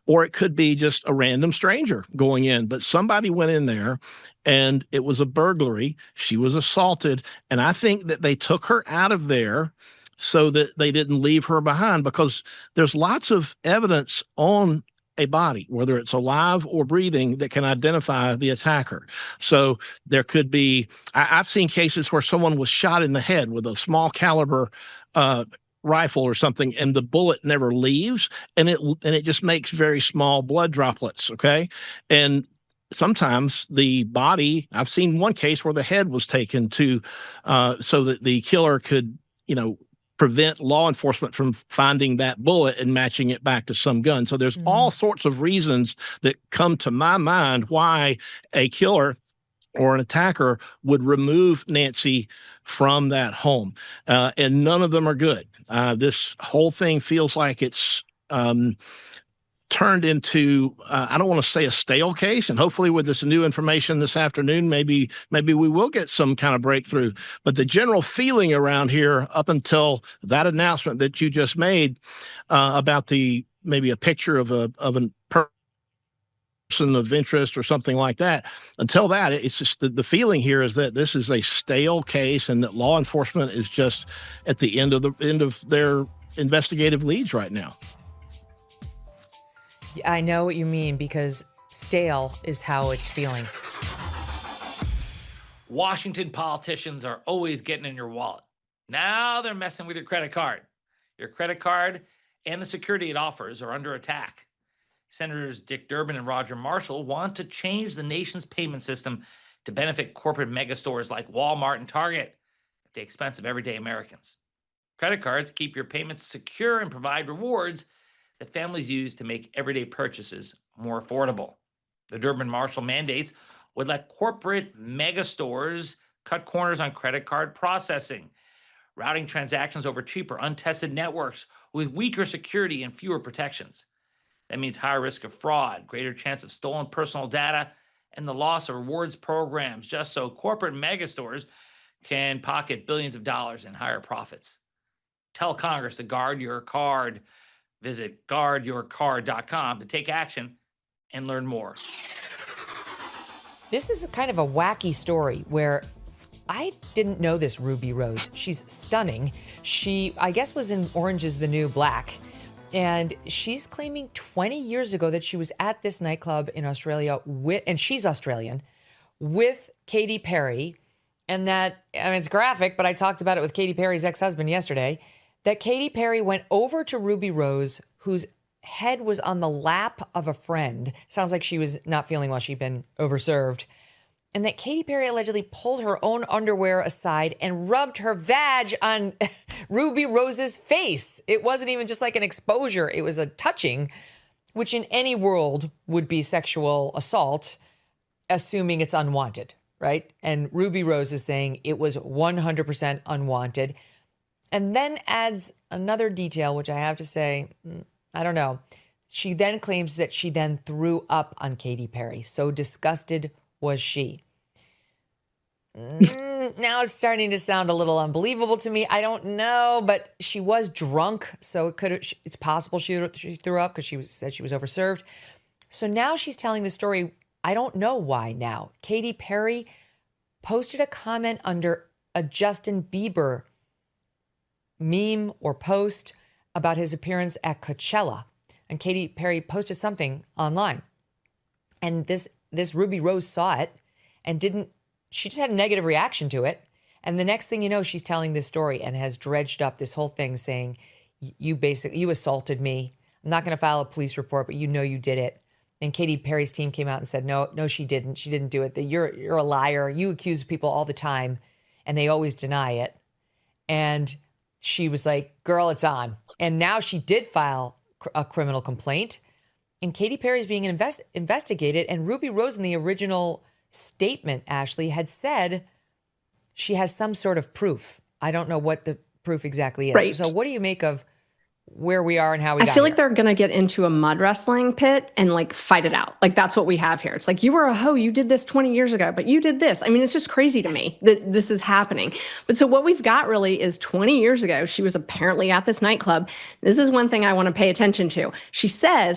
Or it could be just a random stranger going in, but somebody went in there and it was a burglary. She was assaulted. And I think that they took her out of there so that they didn't leave her behind, because there's lots of evidence on a body, whether it's alive or breathing, that can identify the attacker. So there could be, I've seen cases where someone was shot in the head with a small caliber rifle or something, and the bullet never leaves, and it just makes very small blood droplets. Okay. And sometimes the body, I've seen one case where the head was taken to, so that the killer could, prevent law enforcement from finding that bullet and matching it back to some gun. So there's all sorts of reasons that come to my mind why a killer or an attacker would remove Nancy from that home. And none of them are good. This whole thing feels like it's turned into, I don't want to say a stale case, and hopefully with this new information this afternoon, maybe we will get some kind of breakthrough. But the general feeling around here up until that announcement that you just made about maybe a picture of a person of interest or something like that, until that, it's just the feeling here is that this is a stale case and that law enforcement is just at the end of their investigative leads right now. I know what you mean, because stale is how it's feeling. Washington politicians are always getting in your wallet. Now they're messing with your credit card. Your credit card and the security it offers are under attack. Senators Dick Durbin and Roger Marshall want to change the nation's payment system to benefit corporate megastores like Walmart and Target at the expense of everyday Americans. Credit cards keep your payments secure and provide rewards that families use to make everyday purchases more affordable. The Durbin-Marshall mandates would let corporate megastores cut corners on credit card processing, routing transactions over cheaper, untested networks with weaker security and fewer protections. That means higher risk of fraud, greater chance of stolen personal data, and the loss of rewards programs, just so corporate megastores can pocket billions of dollars in higher profits. Tell Congress to guard your card. Visit guardyourcard.com to take action and learn more. This is a kind of a wacky story where I didn't know this Ruby Rose. She's stunning. She, I guess, was in Orange is the New Black. And she's claiming 20 years ago that she was at this nightclub in Australia and she's Australian, with Katy Perry. And that, I mean, it's graphic, but I talked about it with Katy Perry's ex-husband yesterday, that Katy Perry went over to Ruby Rose, whose head was on the lap of a friend. Sounds like she was not feeling well. She'd been overserved. And that Katy Perry allegedly pulled her own underwear aside and rubbed her vag on Ruby Rose's face. It wasn't even just like an exposure. It was a touching, which in any world would be sexual assault, assuming it's unwanted, right? And Ruby Rose is saying it was 100% unwanted. And then adds another detail, which I have to say, I don't know. She then claims that she then threw up on Katy Perry. So disgusted was she. Now it's starting to sound a little unbelievable to me. I don't know, but she was drunk. So it's possible she threw up because she said she was overserved. So now she's telling the story. I don't know why now. Katy Perry posted a comment under a Justin Bieber meme or post about his appearance at Coachella. And Katy Perry posted something online. And this Ruby Rose saw it and she just had a negative reaction to it. And the next thing you know, she's telling this story and has dredged up this whole thing saying, you assaulted me. I'm not going to file a police report, but you know you did it. And Katy Perry's team came out and said, no, she didn't. She didn't do it. You're a liar. You accuse people all the time and they always deny it. And she was like, girl, it's on. And now she did file a criminal complaint. And Katy Perry's being investigated. And Ruby Rose in the original statement, Ashleigh, had said she has some sort of proof. I don't know what the proof exactly is. Right. So what do you make of where we are and how we got I feel like here? they're going to get into a mud wrestling pit and like fight it out. Like that's what we have here. It's like, you were a hoe. You did this 20 years ago, but you did this. I mean, it's just crazy to me that this is happening. But so what we've got really is 20 years ago, she was apparently at this nightclub. This is one thing I want to pay attention to.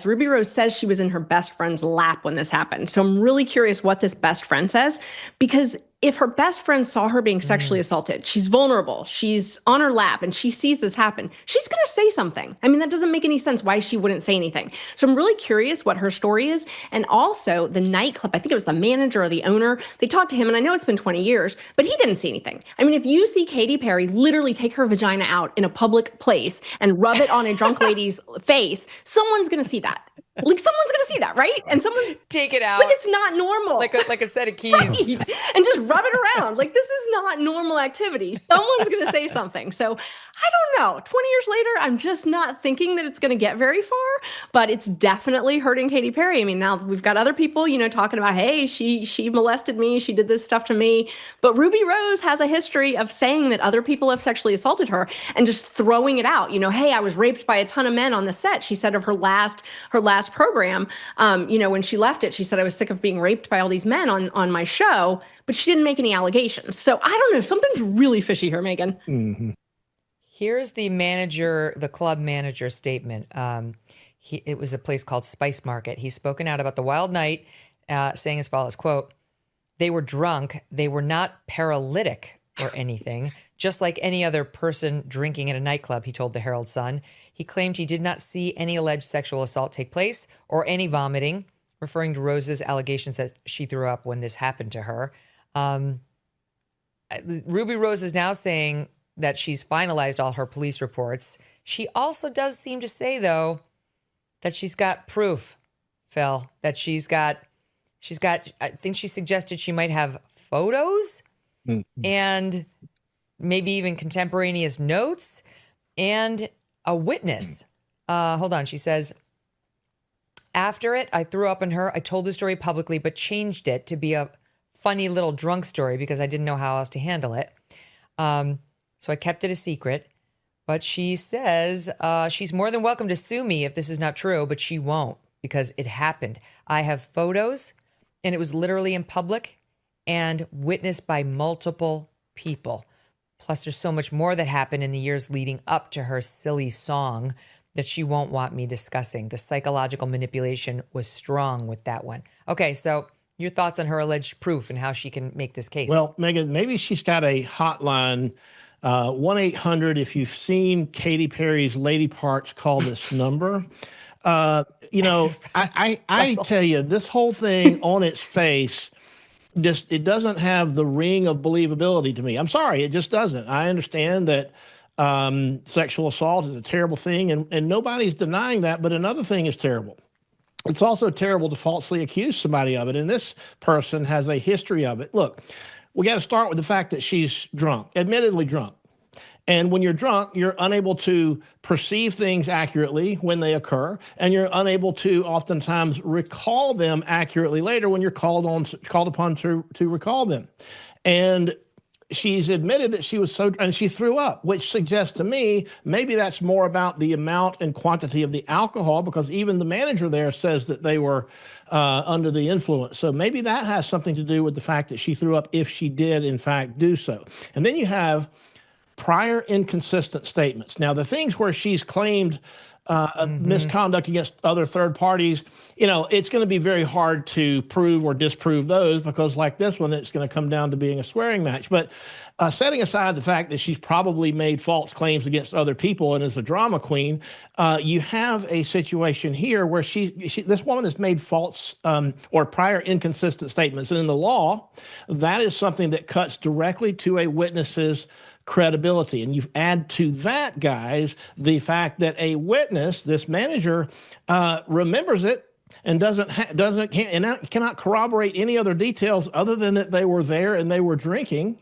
Ruby Rose says she was in her best friend's lap when this happened. So I'm really curious what this best friend says, because if her best friend saw her being sexually assaulted, she's vulnerable, she's on her lap, and she sees this happen, she's going to say something. I mean, that doesn't make any sense why she wouldn't say anything. So I'm really curious what her story is. And also the nightclub, I think it was the manager or the owner, they talked to him, and I know it's been 20 years, but he didn't see anything. I mean, if you see Katy Perry literally take her vagina out in a public place and rub it on a drunk lady's face, someone's going to see that. Like someone's going to see that, right? And someone take it out. Like it's not normal. Like a set of keys. Right. And just rub it around. Like this is not normal activity. Someone's going to say something. So I don't know. 20 years later, I'm just not thinking that it's going to get very far, but it's definitely hurting Katy Perry. I mean, now we've got other people, talking about, hey, she molested me. She did this stuff to me. But Ruby Rose has a history of saying that other people have sexually assaulted her and just throwing it out. Hey, I was raped by a ton of men on the set. She said of her last program, when she left it, she said, I was sick of being raped by all these men on my show, but she didn't make any allegations. So I don't know. Something's really fishy here, Megyn. Mm-hmm. Here's the club manager statement. It was a place called Spice Market. He's spoken out about the wild night, saying as follows, quote, they were drunk. They were not paralytic or anything, just like any other person drinking at a nightclub, he told the Herald Sun. He claimed he did not see any alleged sexual assault take place or any vomiting, referring to Rose's allegations that she threw up when this happened to her. Ruby Rose is now saying that she's finalized all her police reports. She also does seem to say, though, that she's got proof, Phil, that she's got, I think she suggested she might have photos and maybe even contemporaneous notes and a witness. Hold on. She says, after it, I threw up on her. I told the story publicly, but changed it to be a funny little drunk story because I didn't know how else to handle it. So I kept it a secret. But she says she's more than welcome to sue me if this is not true, but she won't because it happened. I have photos, and it was literally in public and witnessed by multiple people. Plus, there's so much more that happened in the years leading up to her silly song that she won't want me discussing. The psychological manipulation was strong with that one. Okay, so your thoughts on her alleged proof and how she can make this case? Well, Megyn, maybe she's got a hotline, 1-800. If you've seen Katy Perry's Lady Parts, call this number. I tell you, this whole thing on its face it doesn't have the ring of believability to me. I'm sorry, it just doesn't. I understand that sexual assault is a terrible thing, and nobody's denying that, but another thing is terrible. It's also terrible to falsely accuse somebody of it, and this person has a history of it. Look, we got to start with the fact that she's drunk, admittedly drunk. And when you're drunk, you're unable to perceive things accurately when they occur, and you're unable to oftentimes recall them accurately later when you're called upon to recall them. And she's admitted that she was and she threw up, which suggests to me maybe that's more about the amount and quantity of the alcohol, because even the manager there says that they were under the influence. So maybe that has something to do with the fact that she threw up, if she did in fact do so. And then you have prior inconsistent statements. Now, the things where she's claimed misconduct against other third parties, it's going to be very hard to prove or disprove those, because like this one, it's going to come down to being a swearing match. But setting aside the fact that she's probably made false claims against other people and is a drama queen, you have a situation here where this woman has made false or prior inconsistent statements. And in the law, that is something that cuts directly to a witness's credibility. And you add to that, guys, the fact that a witness, this manager, remembers it and cannot corroborate any other details other than that they were there and they were drinking.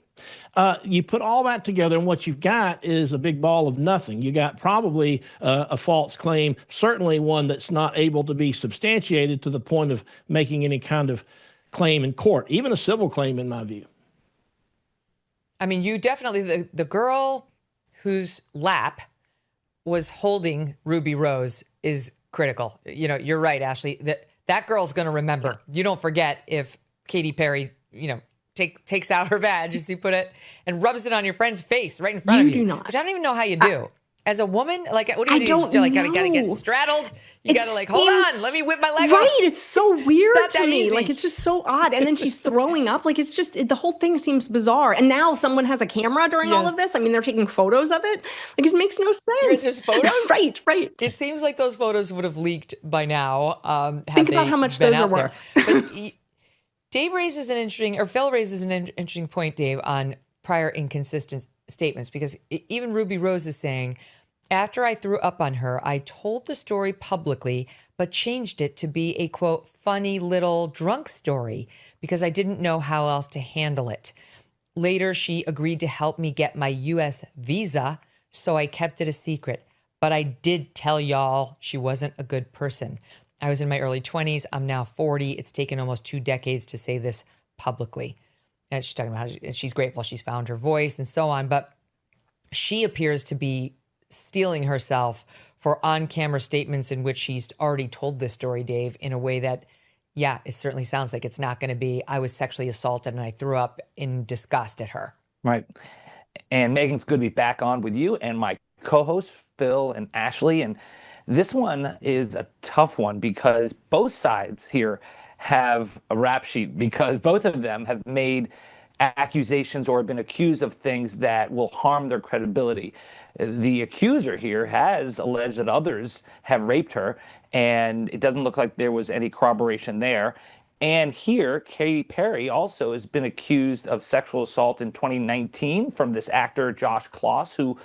You put all that together, and what you've got is a big ball of nothing. You got probably a false claim, certainly one that's not able to be substantiated to the point of making any kind of claim in court, even a civil claim, in my view. I mean, you definitely, the girl whose lap was holding Ruby Rose is critical. You're right, Ashleigh, that girl's going to remember. You don't forget if Katy Perry, takes out her badge, as you put it, and rubs it on your friend's face right in front of you. You do not. Which I don't even know how you do. As a woman, what do you do? I You don't just, gotta know. get straddled. You gotta hold on, let me whip my leg off. Right, it's so weird to me. Easy. It's just so odd. And then she's throwing up. It's just, the whole thing seems bizarre. And now someone has a camera during all of this. I mean, they're taking photos of it. It makes no sense. There's photos? Right. It seems like those photos would have leaked by now. Think about how much those are worth. But Phil raises an interesting point, Dave, on prior inconsistent statements, because even Ruby Rose is saying, after I threw up on her, I told the story publicly, but changed it to be a, quote, funny little drunk story because I didn't know how else to handle it. Later, she agreed to help me get my U.S. visa, so I kept it a secret. But I did tell y'all she wasn't a good person. I was in my early 20s. I'm now 40. It's taken almost 2 decades to say this publicly. And she's talking about how she's grateful she's found her voice and so on. But she appears to be steeling herself for on-camera statements in which she's already told this story, Dave, in a way that, it certainly sounds like it's not going to be, I was sexually assaulted and I threw up in disgust at her. Right. And Megyn, it's good to be back on with you and my co-hosts, Phil and Ashleigh. And this one is a tough one because both sides here have a rap sheet, because both of them have made accusations or been accused of things that will harm their credibility. The accuser here has alleged that others have raped her, and it doesn't look like there was any corroboration there. And here, Katy Perry also has been accused of sexual assault in 2019 from this actor, Josh Kloss, who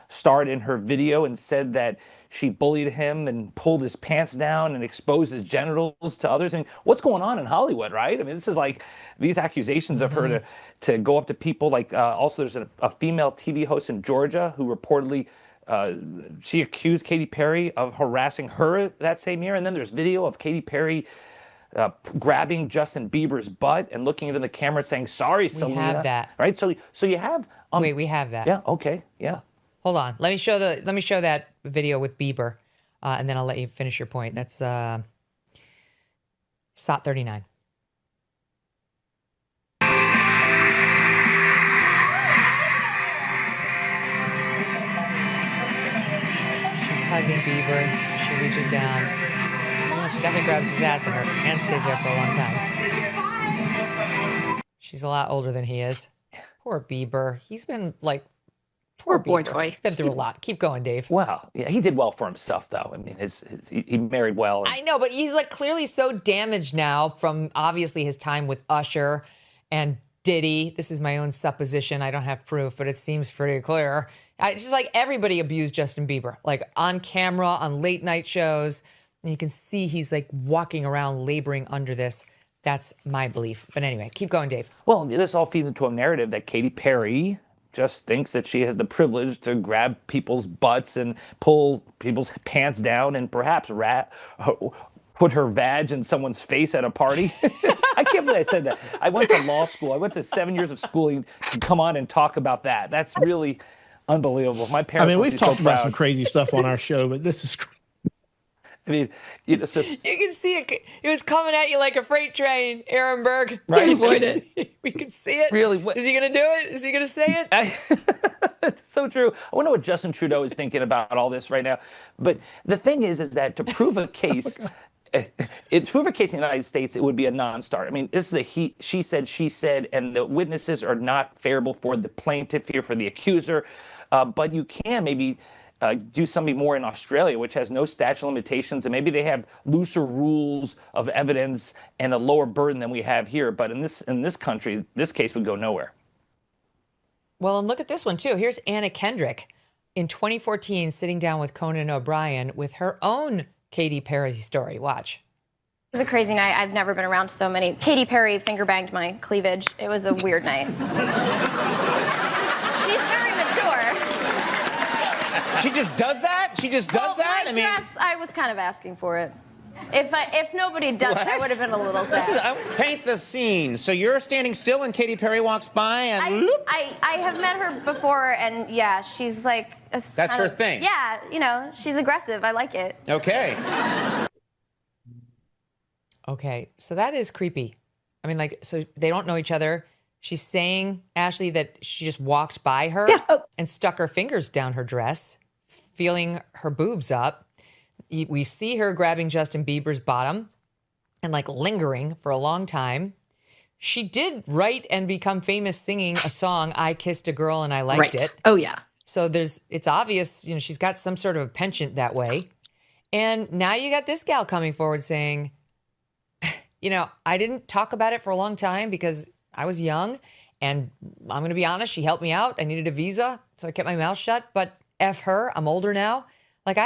starred in her video and said that she bullied him and pulled his pants down and exposed his genitals to others. I mean, what's going on in Hollywood, right? I mean, this is like these accusations of her to go up to people. Like also there's a female TV host in Georgia who reportedly, she accused Katy Perry of harassing her that same year. And then there's video of Katy Perry grabbing Justin Bieber's butt and looking into the camera and saying, sorry, Selena. We have that. Right? So you have... Wait, we have that. Yeah, okay, yeah. Hold on. Let me show that video with Bieber, and then I'll let you finish your point. That's SOT 39. She's hugging Bieber. She reaches down. Well, she definitely grabs his ass, and her hand stays there for a long time. She's a lot older than he is. Poor Bieber. He's been like... Poor boy toy. He's been through a lot. Keep going, Dave. Well, yeah, he did well for himself, though. I mean, he married well. I know, but he's like clearly so damaged now from obviously his time with Usher and Diddy. This is my own supposition. I don't have proof, but it seems pretty clear. It's just like everybody abused Justin Bieber, like on camera, on late night shows. And you can see he's like walking around laboring under this. That's my belief. But anyway, keep going, Dave. Well, this all feeds into a narrative that Katy Perry just thinks that she has the privilege to grab people's butts and pull people's pants down and perhaps put her vag in someone's face at a party. I can't believe I said that. I went to law school. I went to 7 years of schooling to come on and talk about that. That's really unbelievable. My parents. I mean, we've talked about some crazy stuff on our show, but this is crazy. I mean, you know, so you can see it. It was coming at you like a freight train, Aronberg. Right. Avoid it. We can see it. Really? Is he going to do it? Is he going to say it? It's so true. I wonder what Justin Trudeau is thinking about all this right now. But the thing is that to prove a case, to prove a case in the United States, it would be a non-starter. I mean, this is a she said, and the witnesses are not favorable for the plaintiff here, for the accuser. But you can maybe do something more in Australia, which has no statute of limitations, and maybe they have looser rules of evidence and a lower burden than we have here. But in this country, this case would go nowhere. Well, and look at this one too. Here's Anna Kendrick in 2014 sitting down with Conan O'Brien with her own Katy Perry story. Watch. It was a crazy night. I've never been around so many. Katy Perry finger banged my cleavage. It was a weird night. She's very mature. She just does that? She just does that? My dress, I was kind of asking for it. If nobody had done it, I would have been a little sad. Paint the scene. So you're standing still and Katy Perry walks by and I have met her before, and yeah, she's like... That's her thing. Yeah, you know, she's aggressive. I like it. Okay. Okay, so that is creepy. I mean, like, so they don't know each other. She's saying, Ashleigh, that she just walked by her and stuck her fingers down her dress, feeling her boobs up. We see her grabbing Justin Bieber's bottom and like lingering for a long time. She did write and become famous singing a song, I Kissed a Girl and I Liked It. Oh, yeah. So it's obvious, you know, she's got some sort of a penchant that way. And now you got this gal coming forward saying, you know, I didn't talk about it for a long time because I was young. And I'm going to be honest, she helped me out. I needed a visa, so I kept my mouth shut. But F her, I'm older now. Like,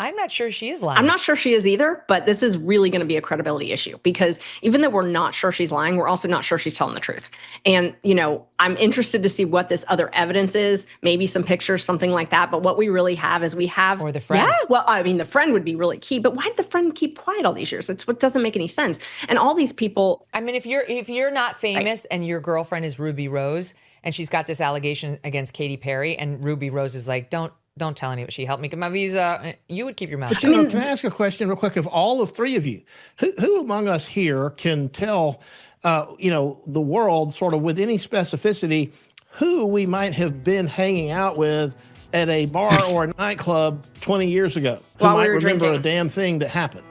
I'm not sure she is lying. I'm not sure she is either, but this is really going to be a credibility issue because even though we're not sure she's lying, we're also not sure she's telling the truth. And, you know, I'm interested to see what this other evidence is, maybe some pictures, something like that. But what we really have is Or the friend. Yeah, well, I mean, the friend would be really key. But why did the friend keep quiet all these years? It's what doesn't make any sense. And all these people. I mean, if you're not famous and your girlfriend is Ruby Rose and she's got this allegation against Katy Perry and Ruby Rose is like, don't tell anyone. She helped me get my visa. You would keep your mouth shut. You know, can I ask a question real quick? Of all of three of you, who among us here can tell, you know, the world sort of with any specificity who we might have been hanging out with at a bar or a nightclub 20 years ago? Who might remember a damn thing that happened?